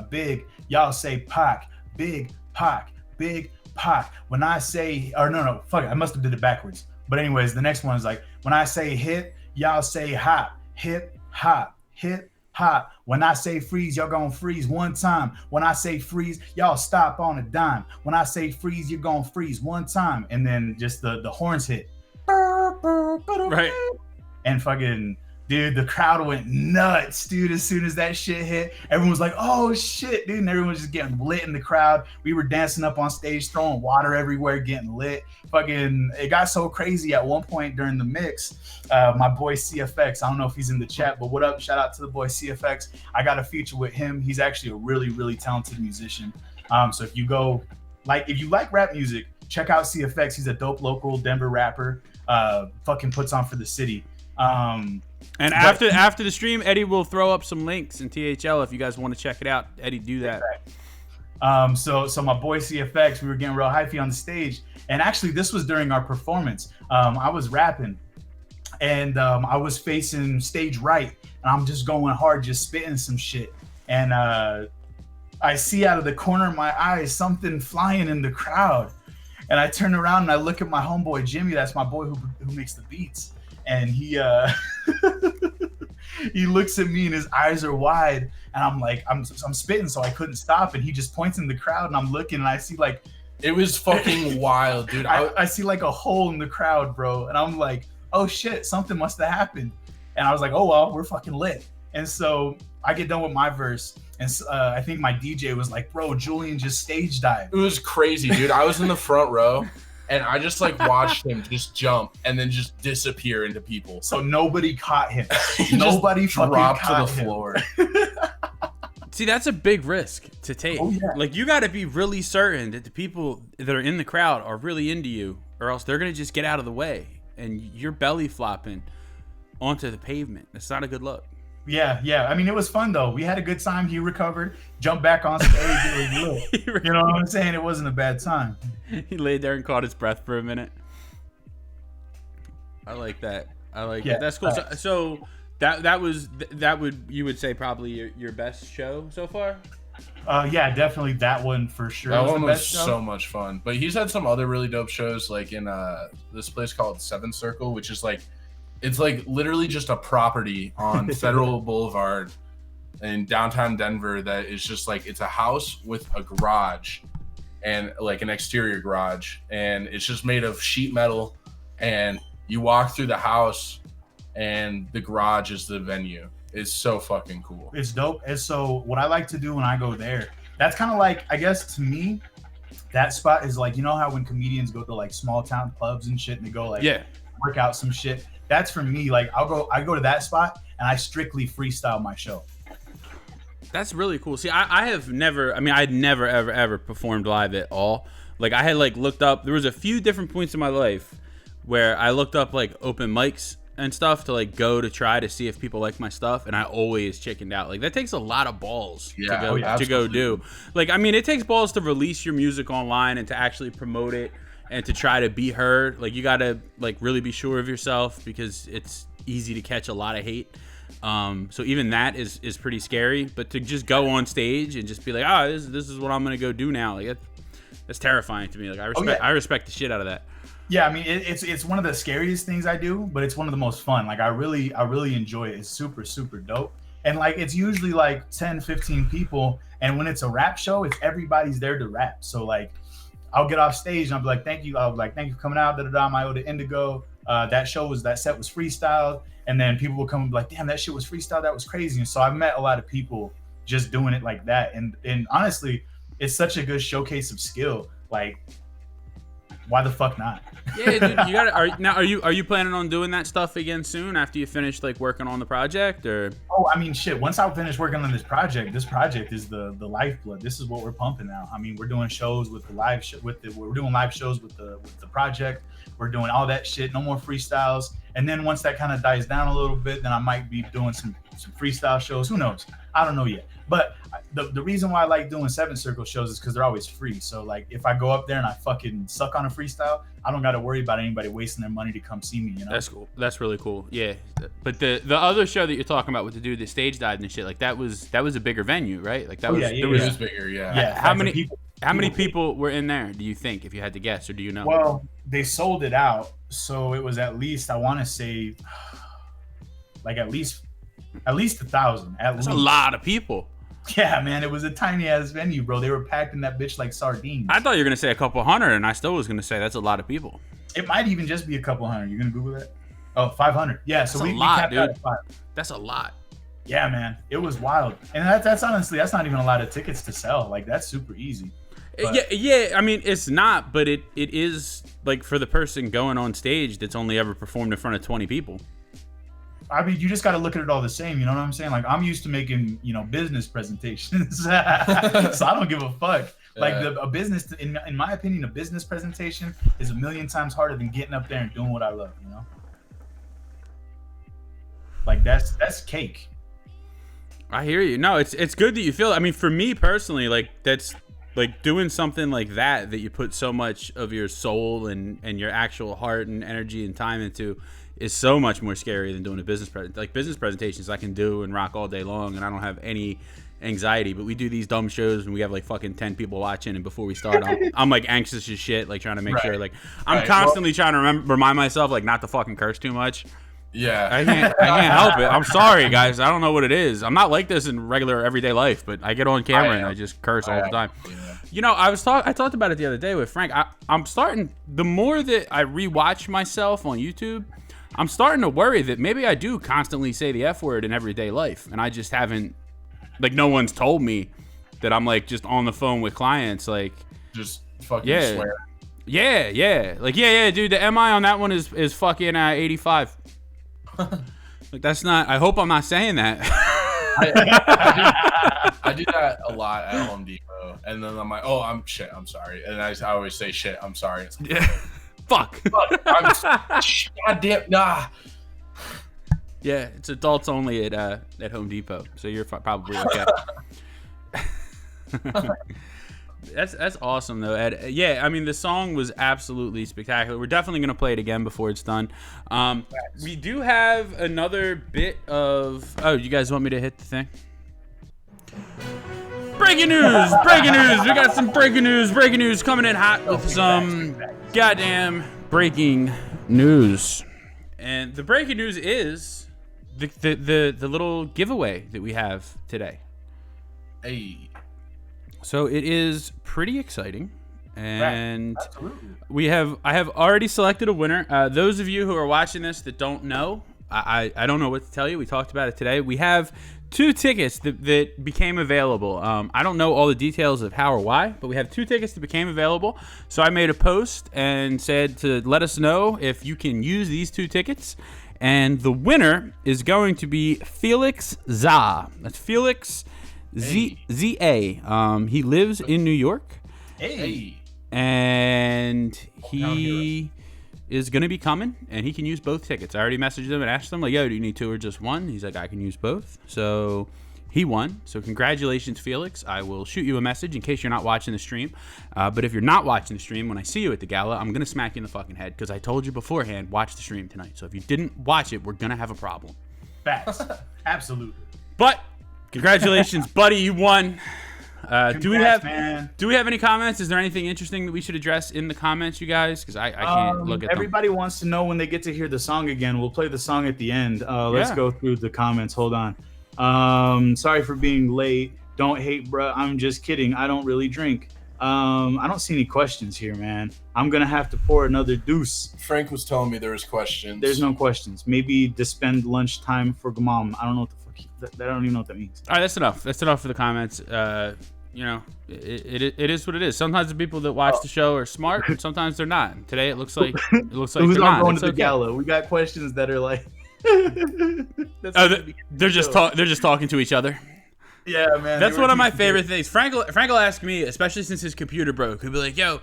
big, y'all say Pac, big Pac, big Pac. When I say, or no, fuck it, I must have did it backwards. But anyways, the next one is like, when I say hip, y'all say hop, hip hop, hip Ha, when I say freeze, y'all gonna freeze one time. When I say freeze, y'all stop on a dime. When I say freeze, you're gonna freeze one time. And then just the horns hit. Right. And fucking, dude, the crowd went nuts, dude. As soon as that shit hit, everyone was like, oh shit, dude. And everyone was just getting lit in the crowd. We were dancing up on stage, throwing water everywhere, getting lit. Fucking, it got so crazy at one point during the mix. My boy CFX, I don't know if he's in the chat, but what up? Shout out to the boy CFX. I got a feature with him. He's actually a really, really talented musician. So if you like rap music, check out CFX. He's a dope local Denver rapper. Fucking puts on for the city. And after the stream, Eddie will throw up some links in THL if you guys want to check it out. Eddie, do that. So my boy CFX, we were getting real hypey on the stage, and actually this was during our performance. I was rapping, and I was facing stage right, and I'm just going hard, just spitting some shit, and I see out of the corner of my eye something flying in the crowd, and I turn around and I look at my homeboy Jimmy. That's my boy who makes the beats. And he he looks at me and his eyes are wide, and I'm like, I'm spitting, so I couldn't stop, and he just points in the crowd, and I'm looking, and I see like, it was fucking wild, dude. I see like a hole in the crowd, bro, and I'm like, oh shit, something must have happened, and I was like, oh well, we're fucking lit. And so I get done with my verse, and I think my DJ was like, bro, Julian just stage dived. It was crazy, dude. I was in the front row. And I just like watched him just jump and then just disappear into people. So nobody caught him. Nobody fucking dropped caught to the him. floor. See, that's a big risk to take. Oh, yeah. Like, you got to be really certain that the people that are in the crowd are really into you, or else they're going to just get out of the way. And you're belly flopping onto the pavement. That's not a good look. Yeah. I mean, it was fun, though. We had a good time. He recovered, jumped back on stage. You know what I'm saying? It wasn't a bad time. He laid there and caught his breath for a minute. I like that. That. That's cool. So that would you would say probably your best show so far? Yeah, definitely that one for sure. That one was so much fun. But he's had some other really dope shows, like in this place called Seventh Circle, which is like, it's like literally just a property on Federal Boulevard in downtown Denver that is just like, it's a house with a garage and like an exterior garage, and it's just made of sheet metal, and you walk through the house and the garage is the venue. It's so fucking cool. It's dope. And so what I like to do when I go there, that's kind of like, I guess to me, that spot is like, you know how when comedians go to like small town clubs and shit and they go like work out some shit. That's for me. Like I go to that spot and I strictly freestyle my show. That's really cool. See, I'd never ever performed live at all. Like I had like looked up, there was a few different points in my life where I looked up like open mics and stuff to like go to try to see if people like my stuff, and I always chickened out. Like that takes a lot of balls to go do. Like, I mean, it takes balls to release your music online and to actually promote it and to try to be heard. Like you gotta like really be sure of yourself because it's easy to catch a lot of hate. So even that is pretty scary, but to just go on stage and just be like, this is what I'm gonna go do now, like that's terrifying to me. Like I respect the shit out of that. Yeah, I mean it's one of the scariest things I do, but it's one of the most fun. Like I really enjoy it. It's super, super dope. And like it's usually like 10, 15 people, and when it's a rap show, it's everybody's there to rap. So like I'll get off stage and I'll be like, thank you. I'll be like, thank you for coming out, my ode to Indigo. That set was freestyled. And then people will come and be like, damn, that shit was freestyle. That was crazy. And so I've met a lot of people just doing it like that. And honestly, it's such a good showcase of skill. Like, why the fuck not? Yeah, dude, you gotta. Are you planning on doing that stuff again soon after you finish like working on the project, or? Oh, I mean, shit. Once I finish working on this project is the lifeblood. This is what we're pumping now. I mean, we're doing shows with the live we're doing live shows with the project. We're doing all that shit. No more freestyles. And then once that kind of dies down a little bit, then I might be doing some freestyle shows. Who knows? I don't know yet. But the reason why I like doing Seventh Circle shows is because they're always free. So like if I go up there and I fucking suck on a freestyle, I don't got to worry about anybody wasting their money to come see me. You know? That's cool. That's really cool. Yeah. But the other show that you're talking about with the dude that stage dived and shit, like that was a bigger venue, right? Like that was. It was bigger. Yeah. Yeah. How many people were in there? Do you think, if you had to guess, or do you know? Well, they sold it out, so it was at least, I want to say, like at least At least 1,000. That's a lot of people. Yeah, man, it was a tiny ass venue, bro. They were packed in that bitch like sardines. I thought you were gonna say a couple hundred, and I still was gonna say that's a lot of people. It might even just be a couple hundred. You gonna Google that? Oh, 500. Yeah, That's so a we lot, capped out dude. at 5. That's a lot. Yeah, man, it was wild, and that's honestly that's not even a lot of tickets to sell. Like that's super easy. But, Yeah. I mean, it's not, but it is like for the person going on stage that's only ever performed in front of 20 people. I mean, you just got to look at it all the same. You know what I'm saying? Like I'm used to making business presentations, so I don't give a fuck. Like a business, in my opinion, a business presentation is a million times harder than getting up there and doing what I love. Like that's cake. I hear you. No, it's good that you feel. I mean, for me personally, like that's like doing something like that you put so much of your soul and your actual heart and energy and time into is so much more scary than doing a business business presentations I can do and rock all day long and I don't have any anxiety. But we do these dumb shows and we have like fucking 10 people watching, and before we start I'm like anxious as shit, like trying to make sure like I'm constantly trying to remind myself like not to fucking curse too much. Yeah. I can't help it. I'm sorry, guys. I don't know what it is. I'm not like this in regular everyday life, but I get on camera and I just curse all the time. Yeah. I talked about it the other day with Frank. I'm starting, the more that I rewatch myself on YouTube, I'm starting to worry that maybe I do constantly say the F word in everyday life, and I just haven't, like, no one's told me that I'm like just on the phone with clients, like just fucking swear. Yeah. Like, yeah, dude, the MI on that one is fucking 85. Like, that's not, I hope I'm not saying that. I do that a lot at Home Depot, and then I'm like, oh, I'm sorry, and I always say shit, I'm sorry. It's like, Yeah. Fuck. Goddamn, nah. Yeah, it's adults only at Home Depot, so you're probably okay. That's awesome though, Ed. Yeah, I mean the song was absolutely spectacular. We're definitely gonna play it again before it's done. We do have another bit of. Oh, you guys want me to hit the thing? Breaking news! Breaking news! We got some breaking news! Breaking news coming in hot with some goddamn breaking news. And the breaking news is the little giveaway that we have today. Hey. So it is pretty exciting, and I have already selected a winner. Those of you who are watching this that don't know, I don't know what to tell you. We talked about it today. We have 2 tickets that became available. I don't know all the details of how or why, but we have 2 tickets that became available. So I made a post and said to let us know if you can use these 2 tickets. And the winner is going to be Felix Za. That's Felix Z-A. He lives in New York. Hey. And he is going to be coming, and he can use both tickets. I already messaged him and asked him, like, yo, do you need 2 or just 1? He's like, I can use both. So he won. So congratulations, Felix. I will shoot you a message in case you're not watching the stream. But if you're not watching the stream, when I see you at the gala, I'm going to smack you in the fucking head because I told you beforehand, watch the stream tonight. So if you didn't watch it, we're going to have a problem. Facts. Absolutely. But congratulations, buddy. You won. Do we have any comments? Is there anything interesting that we should address in the comments, you guys? Because I can't look at everybody wants to know when they get to hear the song again. We'll play the song at the end. Let's go through the comments. Hold on. Sorry for being late. Don't hate, bruh. I'm just kidding. I don't really drink. I don't see any questions here, man. I'm gonna have to pour another deuce. Frank was telling me there was questions. There's no questions. Maybe to spend lunchtime for Gamam. I don't know what the fuck. I don't even know what that means. All right, that's enough. That's enough for the comments. You know, it is what it is. Sometimes the people that watch the show are smart, and sometimes they're not. Today it looks like who's they're not. Going to the gala? We got questions that are like. They're just talking to each other. Yeah, man. That's one of my favorite things. Frank will ask me, especially since his computer broke. He'll be like, "Yo,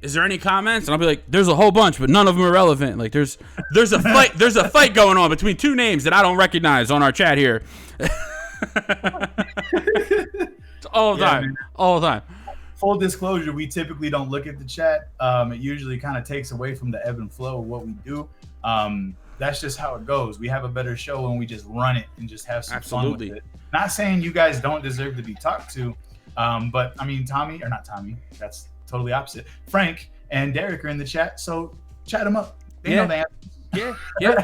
is there any comments?" And I'll be like, "There's a whole bunch, but none of them are relevant. Like, there's a fight. There's a fight going on between 2 names that I don't recognize on our chat here." All the time. Full disclosure, we typically don't look at the chat. It usually kind of takes away from the ebb and flow of what we do. That's just how it goes. We have a better show when we just run it and just have some fun with it. Not saying you guys don't deserve to be talked to, but I mean, not Tommy, that's totally opposite. Frank and Derek are in the chat, so chat them up. They know the answers. Yeah.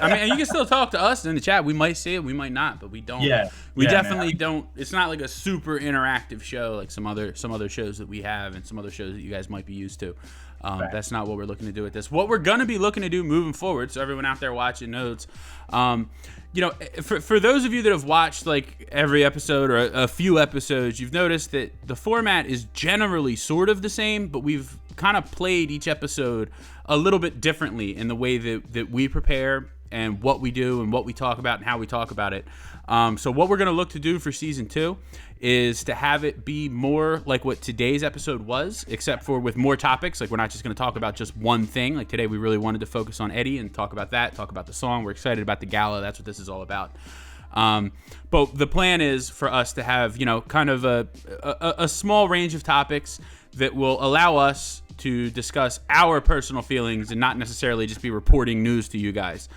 I mean, and you can still talk to us in the chat. We might see it, we might not, but we don't. Yeah. We Yeah, definitely don't. It's not like a super interactive show like some other shows that we have and some other shows that you guys might be used to. That's not what we're looking to do with this. What we're gonna be looking to do moving forward, so everyone out there watching knows. For those of you that have watched like every episode or a few episodes, you've noticed that the format is generally sort of the same, but we've kind of played each episode a little bit differently in the way that we prepare and what we do and what we talk about and how we talk about it. So what we're going to look to do for season 2 is to have it be more like what today's episode was, except for with more topics. Like, we're not just going to talk about just one thing. Like today, we really wanted to focus on Eddie and talk about that, talk about the song. We're excited about the gala. That's what this is all about. But the plan is for us to have, kind of a small range of topics that will allow us to discuss our personal feelings and not necessarily just be reporting news to you guys.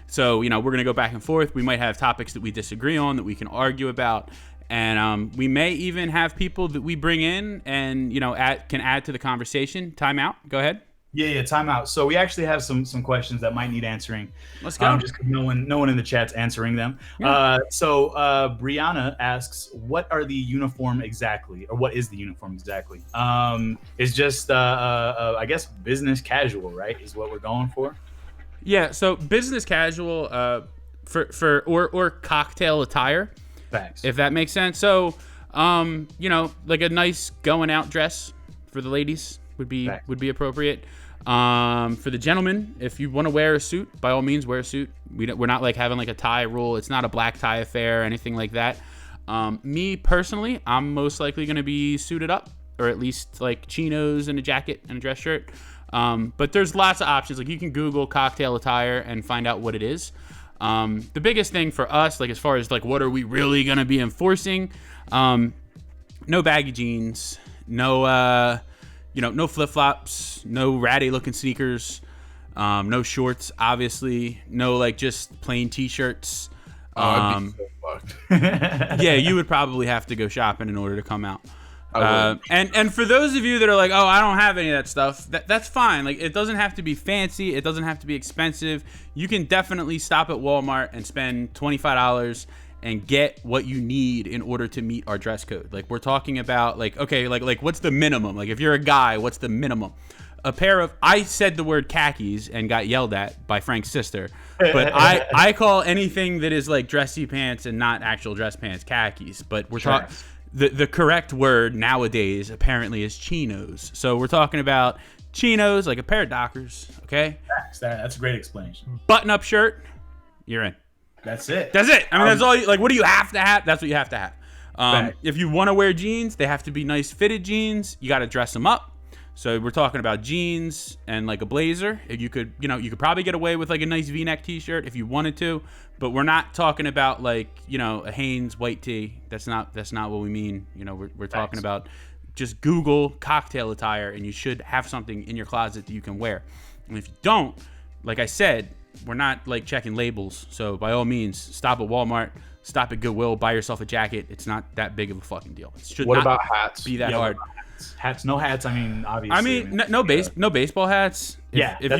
So, we're going to go back and forth. We might have topics that we disagree on that we can argue about. And we may even have people that we bring in and, can add to the conversation. Time out. Go ahead. Yeah, time out. So we actually have some questions that might need answering. Let's go. Just 'cause no one in the chat's answering them. Yeah. So Brianna asks, what are the uniform exactly? Or what is the uniform exactly? It's just, I guess, business casual, right? Is what we're going for. Yeah, so business casual or cocktail attire. Facts. If that makes sense. So, like a nice going out dress for the ladies would be appropriate. For the gentlemen, if you want to wear a suit, by all means, wear a suit. We're not like having like a tie rule. It's not a black tie affair or anything like that. Me personally, I'm most likely going to be suited up, or at least like chinos and a jacket and a dress shirt. But there's lots of options. Like, you can Google cocktail attire and find out what it is. The biggest thing for us, like as far as like what are we really going to be enforcing, no baggy jeans, no no flip-flops, no ratty looking sneakers, no shorts, obviously, no like just plain t-shirts. I'd be so fucked. Yeah, you would probably have to go shopping in order to come out. And for those of you that are like, oh, I don't have any of that stuff, that's fine. Like, it doesn't have to be fancy. It doesn't have to be expensive. You can definitely stop at Walmart and spend $25 and get what you need in order to meet our dress code. Like, we're talking about like, okay, like what's the minimum? Like, if you're a guy, what's the minimum? A pair of, I said the word khakis and got yelled at by Frank's sister, but I call anything that is like dressy pants and not actual dress pants khakis. But we're talking, the correct word nowadays apparently is chinos. So we're talking about chinos, like a pair of Dockers, okay? That's a great explanation. Button-up shirt, you're in. That's it. That's it. I mean, that's all. Like, what do you have to have? That's what you have to have. If you want to wear jeans, they have to be nice fitted jeans. You got to dress them up. So we're talking about jeans and like a blazer. If you could, you could probably get away with like a nice V-neck T-shirt if you wanted to. But we're not talking about like, a Hanes white tee. That's not what we mean. We're talking about just Google cocktail attire, and you should have something in your closet that you can wear. And if you don't, like I said, we're not like checking labels. So by all means, stop at Walmart, stop at Goodwill, buy yourself a jacket. It's not that big of a fucking deal. It should What not about hats? be that hard. Hats, no hats. I mean, obviously. No baseball hats. If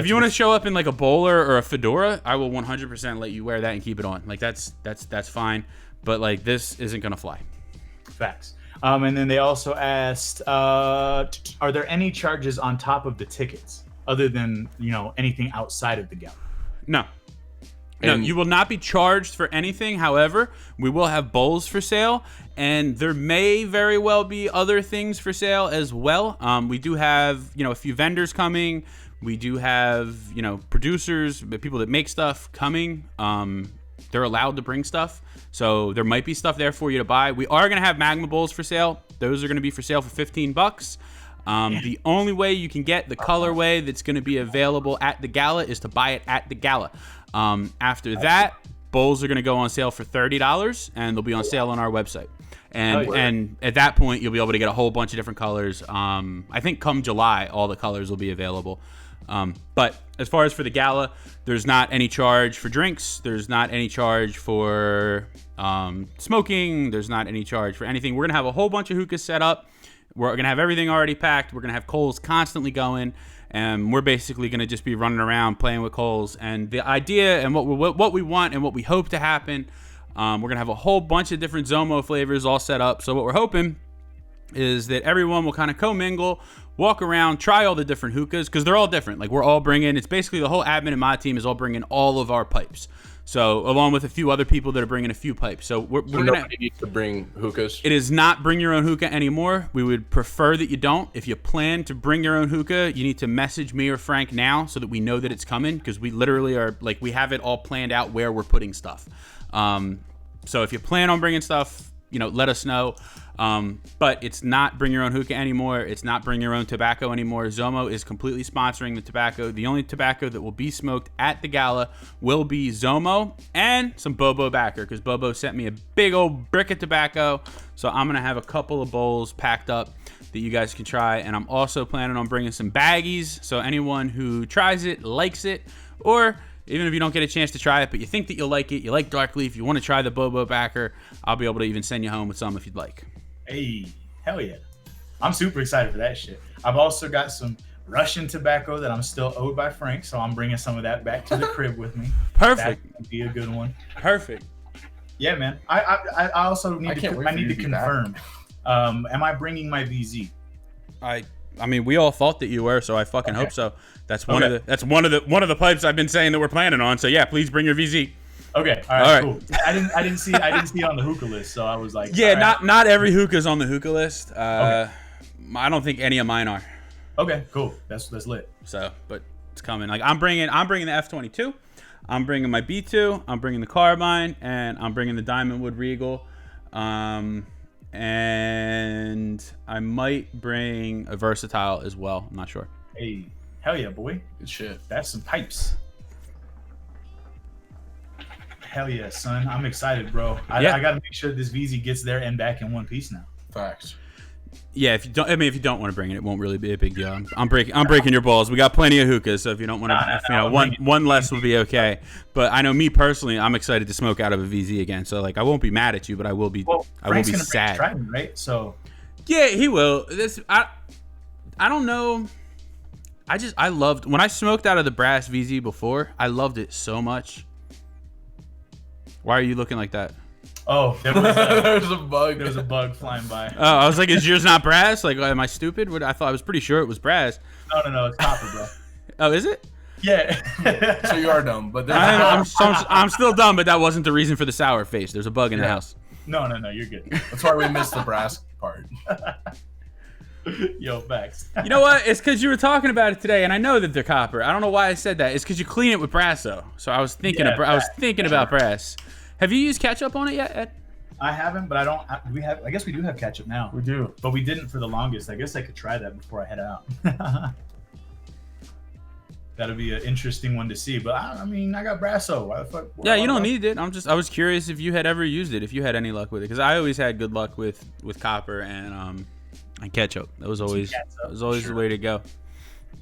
you want to show up in like a bowler or a fedora, I will 100% let you wear that and keep it on. Like, that's fine. But like, this isn't gonna fly. Facts. And then they also asked, are there any charges on top of the tickets other than anything outside of the gala? No. No, you will not be charged for anything. However, we will have bowls for sale, and there may very well be other things for sale as well. We do have, a few vendors coming. We do have, producers, people that make stuff coming. They're allowed to bring stuff, so there might be stuff there for you to buy. We are going to have Magma bowls for sale. Those are going to be for sale for $15. The only way you can get the colorway that's going to be available at the gala is to buy it at the gala. After that, bowls are going to go on sale for $30, and they'll be on sale on our website. And at that point, you'll be able to get a whole bunch of different colors. I think come July, all the colors will be available. But as far as for the gala, there's not any charge for drinks. There's not any charge for smoking. There's not any charge for anything. We're going to have a whole bunch of hookahs set up. we're gonna have everything already packed. We're gonna have coals constantly going, and we're basically gonna just be running around playing with coals. And the idea and what we want and what we hope to happen, we're gonna have a whole bunch of different Zomo flavors all set up. So what we're hoping is that everyone will kind of commingle, walk around, try all the different hookahs, because they're all different. Like, we're all bringing, it's basically the whole admin and mod team is all bringing all of our pipes. So along with a few other people that are bringing a few pipes. So we're nobody needs to bring hookahs. It is not bring your own hookah anymore. We would prefer that you don't. If you plan to bring your own hookah, you need to message me or Frank now so that we know that it's coming, because we literally are, like, we have it all planned out where we're putting stuff. So if you plan on bringing stuff, you know, let us know. But it's not bring your own hookah anymore. It's not bring your own tobacco anymore. Zomo is completely sponsoring the tobacco. The only tobacco that will be smoked at the gala will be Zomo and some Bobo backer, because Bobo sent me a big old brick of tobacco. So I'm going to have a couple of bowls packed up that you guys can try. And I'm also planning on bringing some baggies. So anyone who tries it, likes it, or even if you don't get a chance to try it, but you think that you'll like it, you like dark leaf, you want to try the Bobo backer, I'll be able to even send you home with some if you'd like. Hey, hell yeah. I'm super excited for that shit. I've also got some Russian tobacco that I'm still owed by Frank, so I'm bringing some of that back to the crib with me. Perfect. That would be a good one. Perfect. Yeah, man. I also need to confirm. Am I bringing my VZ? I mean, we all thought that you were, so I fucking hope so. That's one of the pipes I've been saying that we're planning on. So yeah, please bring your VZ. Okay, all right, cool. I didn't see it on the hookah list, so I was like, yeah, right. not every hookah's on the hookah list. Okay. I don't think any of mine are. Okay, cool. That's lit. So, but it's coming. Like, I'm bringing the F22. I'm bringing my B2. I'm bringing the Carbine, and I'm bringing the Diamondwood Regal. And I might bring a Versatile as well. I'm not sure. Hey, hell yeah, boy. Good shit. That's some pipes. Hell yeah, son. I'm excited, bro. I got to make sure this VZ gets there and back in one piece now. Facts. Yeah, if you don't want to bring it, it won't really be a big deal. I'm breaking your balls. We got plenty of hookahs, so if you don't want to, one less will be okay. But I know me personally, I'm excited to smoke out of a VZ again. So like, I won't be mad at you, but I will be. I will be sad. Trident, right? So. Yeah, he will. I don't know. I loved when I smoked out of the brass VZ before. I loved it so much. Why are you looking like that? Oh, there was a bug. There was a bug flying by. Oh, I was like, is yours not brass? Like, am I stupid? I thought I was pretty sure it was brass. No, it's copper, bro. Oh, is it? Yeah. So you are dumb, but I'm still dumb, but that wasn't the reason for the sour face. There's a bug in the house. No, you're good. That's why we missed the brass part. Yo, facts. You know what? It's because you were talking about it today, and I know that they're copper. I don't know why I said that. It's because you clean it with brass, though. So I was thinking about brass. Have you used ketchup on it yet, Ed? I haven't, but I guess we do have ketchup now. We do, but we didn't for the longest. I guess I could try that before I head out. That'll be an interesting one to see. But I mean, I got Brasso. Why the fuck? Yeah, you don't need it. I was curious if you had ever used it, if you had any luck with it, because I always had good luck with copper and ketchup. That was always the way to go.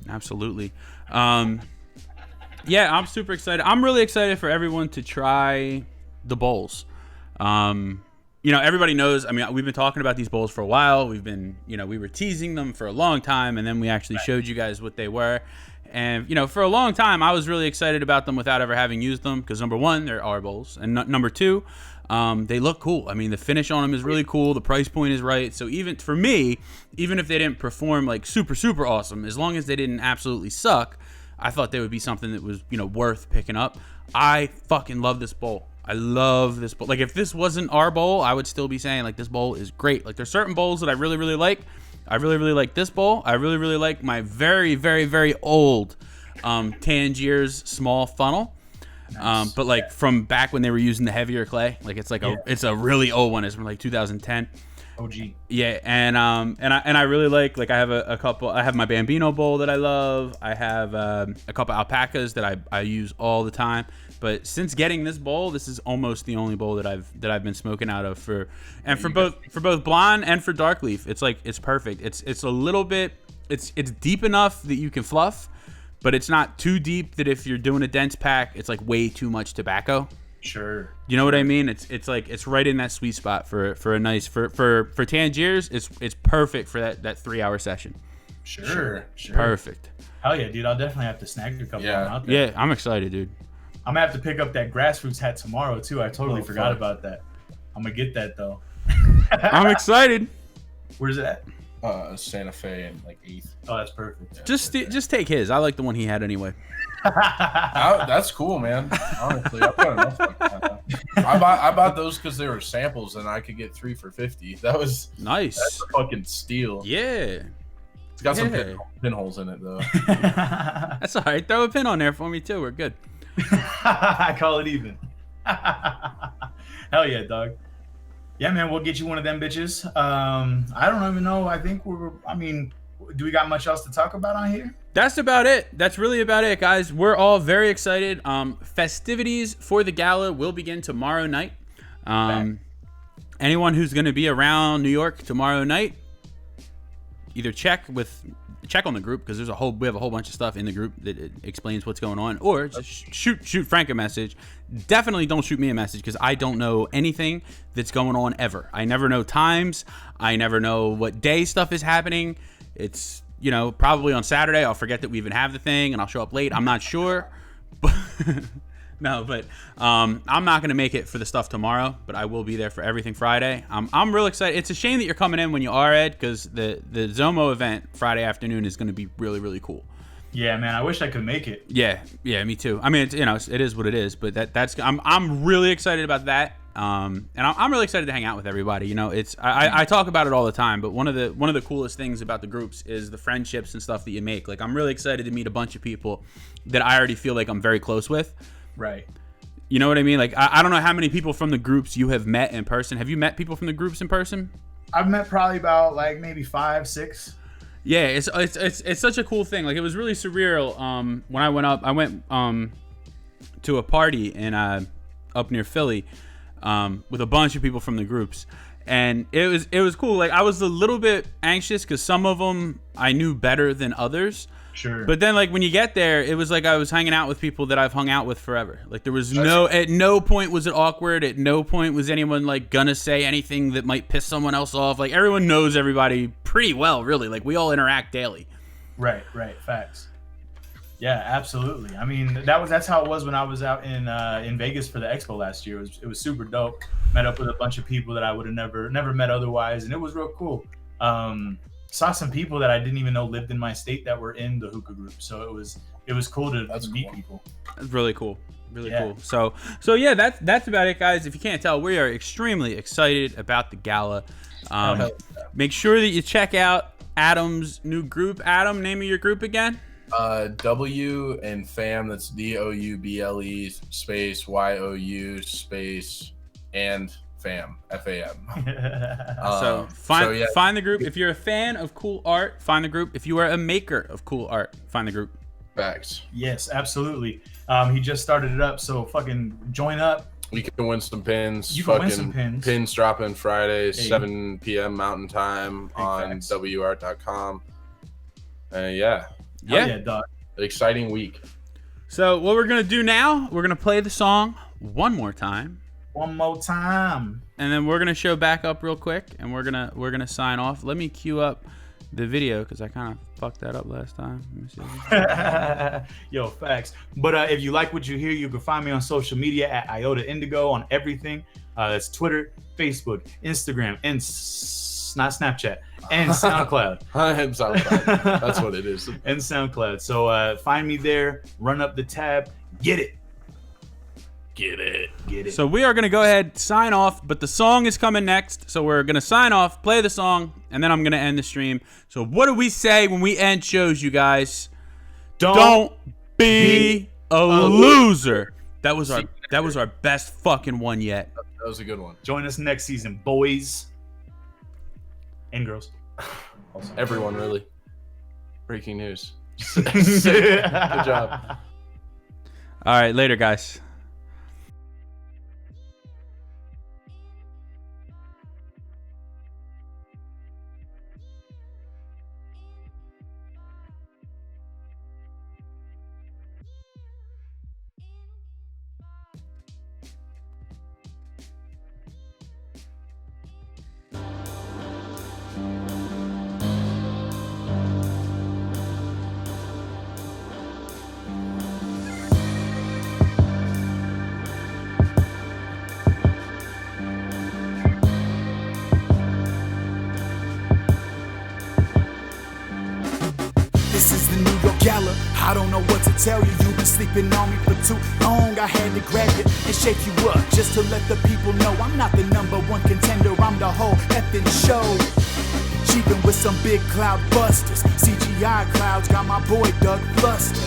Absolutely. Yeah, I'm super excited. I'm really excited for everyone to try the bowls. You know, everybody knows, I mean, we've been talking about these bowls for a while. We've been, you know, we were teasing them for a long time, and then we actually showed you guys what they were. And, you know, for a long time, I was really excited about them without ever having used them, because number one, they're our bowls, and number two, they look cool. I mean, the finish on them is really cool. The price point is right. So even for me, even if they didn't perform like super, super awesome, as long as they didn't absolutely suck, I thought they would be something that was, you know, worth picking up. I fucking love this bowl. I love this bowl. Like, if this wasn't our bowl, I would still be saying, like, this bowl is great. Like, there's certain bowls that I really, really like. I really, really like this bowl. I really, really like my very, very, very old Tangier's small funnel. Nice. But, like, from back when they were using the heavier clay. Like, it's like it's a really old one. It's from, like, 2010. OG. Yeah, and I really like I have a couple. I have my Bambino bowl that I love. I have a couple alpacas that I use all the time. But since getting this bowl, this is almost the only bowl that I've been smoking out of for both blonde and for dark leaf. It's like, it's perfect. It's a little bit, it's deep enough that you can fluff, but it's not too deep that if you're doing a dense pack, it's like way too much tobacco. Sure. You know what I mean? It's like it's right in that sweet spot for a nice for Tangiers. It's perfect for that 3-hour session. Sure. Perfect. Hell yeah, dude! I'll definitely have to snag a couple of them out there. Yeah, I'm excited, dude. I'm gonna have to pick up that grassroots hat tomorrow too. I totally forgot about that. I'm gonna get that though. I'm excited. Where's it at? Santa Fe and like 8th. Oh, that's perfect. Yeah, just take his. I like the one he had anyway. That's cool, man. Honestly, I've got enough like that. I bought those because they were samples and I could get 3 for $50. That was Nice. That's a fucking steal. Yeah. It's got some pinholes in it though. That's all right. Throw a pin on there for me too. We're good. I call it even. Hell yeah, dog. Yeah, man, we'll get you one of them bitches. I don't even know. I think do we got much else to talk about on here? That's about it. That's really about it, guys. We're all very excited. Festivities for the gala will begin tomorrow night. Anyone who's going to be around New York tomorrow night, either check on the group, because we have a whole bunch of stuff in the group that explains what's going on, or just shoot Frank a message. Definitely don't shoot me a message, because I don't know anything that's going on ever. I never know times. I never know what day stuff is happening. It's, probably on Saturday I'll forget that we even have the thing and I'll show up late. I'm not sure. But I'm not going to make it for the stuff tomorrow, but I will be there for everything Friday. I'm real excited. It's a shame that you're coming in when you are, Ed, because the Zomo event Friday afternoon is going to be really, really cool. Yeah, man, I wish I could make it. Yeah, me too. I mean, it is what it is, but I'm really excited about that. And I'm really excited to hang out with everybody. I talk about it all the time, but one of the coolest things about the groups is the friendships and stuff that you make. Like, I'm really excited to meet a bunch of people that I already feel like I'm very close with. Right. You know what I mean? Like, I don't know how many people from the groups you have met in person. Have you met people from the groups in person? I've met probably about like maybe 5, 6. Yeah, it's such a cool thing. Like, it was really surreal. When I went to a party in up near Philly. With a bunch of people from the groups, and it was cool. Like, I was a little bit anxious because some of them I knew better than others. Sure. But then, like, when you get there, it was like I was hanging out with people that I've hung out with forever. Like, there was at no point was it awkward. At no point was anyone like gonna say anything that might piss someone else off. Like, everyone knows everybody pretty well, really. Like, we all interact daily. Right. Facts. Yeah, absolutely. I mean, that's how it was when I was out in Vegas for the expo last year. It was super dope. Met up with a bunch of people that I would have never met otherwise, and it was real cool. Saw some people that I didn't even know lived in my state that were in the hookah group. So it was cool to meet people. That's really cool. Really cool. So yeah, that's about it, guys. If you can't tell, we are extremely excited about the gala. Make sure that you check out Adam's new group. Adam, name of your group again? W and fam. That's DOUBLE space YOU space and fam FAM. Find the group. If you're a fan of cool art, find the group. If you are a maker of cool art, find the group. Facts. Yes, absolutely. He just started it up, so fucking join up. You can win some pins. You can win some pins. Pins dropping Friday, 7 p.m. Mountain Time on WArt.com. Yeah, dog. Exciting week. So what we're gonna do now? We're gonna play the song one more time. One more time. And then we're gonna show back up real quick, and we're gonna sign off. Let me cue up the video because I kind of fucked that up last time. Let me see. Yo, facts. But if you like what you hear, you can find me on social media at Iota Indigo on everything. That's Twitter, Facebook, Instagram, and not Snapchat, and SoundCloud. And SoundCloud. That's what it is. And SoundCloud. So find me there. Run up the tab. Get it. So we are going to go ahead, sign off, but the song is coming next. So we're going to sign off, play the song, and then I'm going to end the stream. So what do we say when we end shows, you guys? Don't be a loser. That was our best fucking one yet. That was a good one. Join us next season, boys and girls. Also. Everyone, really. Breaking news. Good job. All right, later, guys. Gala. I don't know what to tell you, you've been sleeping on me for too long. I had to grab you and shake you up just to let the people know I'm not the #1 contender, I'm the whole effing show. Cheapin' with some big cloud busters, CGI clouds got my boy Doug flustered.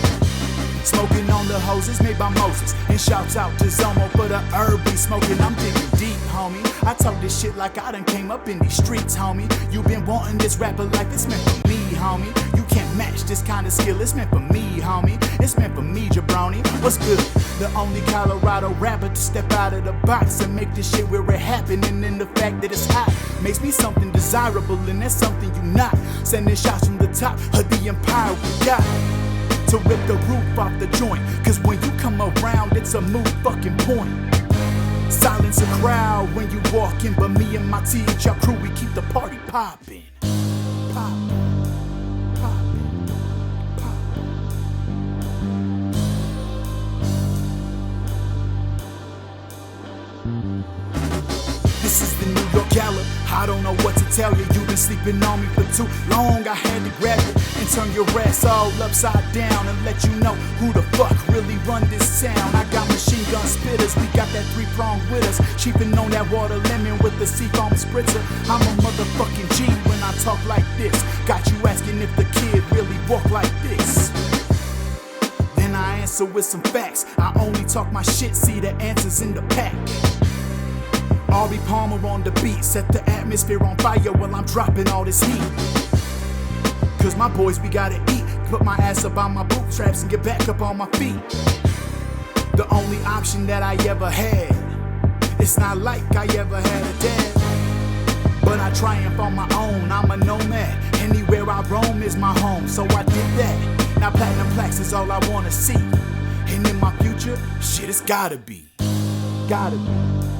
Smoking on the hoses made by Moses, and shouts out to Zomo for the herb we smoking. I'm digging deep, homie. I talk this shit like I done came up in these streets, homie. You been wanting this rapper life, it's meant for me, homie. You can't match this kind of skill, it's meant for me, homie. It's meant for me, jabroni. What's good? The only Colorado rapper to step out of the box and make this shit where it happening. And the fact that it's hot makes me something desirable, and that's something you not. Sending shots from the top of the empire we got to rip the roof off the joint, cause when you come around it's a moot fucking point. Silence a crowd when you walk in, but me and my THR crew, we keep the party poppin'. Poppin'. This is the New York Gala. I don't know what to tell you, you've been sleeping on me for too long. I had to grab you and turn your ass all upside down and let you know who the fuck really run this town. I got machine gun spitters, we got that 3-prong with us. Cheapin' on that water lemon with the seafoam spritzer. I'm a motherfucking G when I talk like this. Got you asking if the kid really walk like this. Then I answer with some facts. I only talk my shit, see the answers in the pack. Ari Palmer on the beat, set the atmosphere on fire while I'm dropping all this heat. Cause my boys, we gotta eat. Put my ass up on my bootstraps and get back up on my feet. The only option that I ever had. It's not like I ever had a dad, but I triumph on my own, I'm a nomad. Anywhere I roam is my home, so I did that. Now platinum plaques is all I wanna see. And in my future, shit, it's gotta be. Gotta be.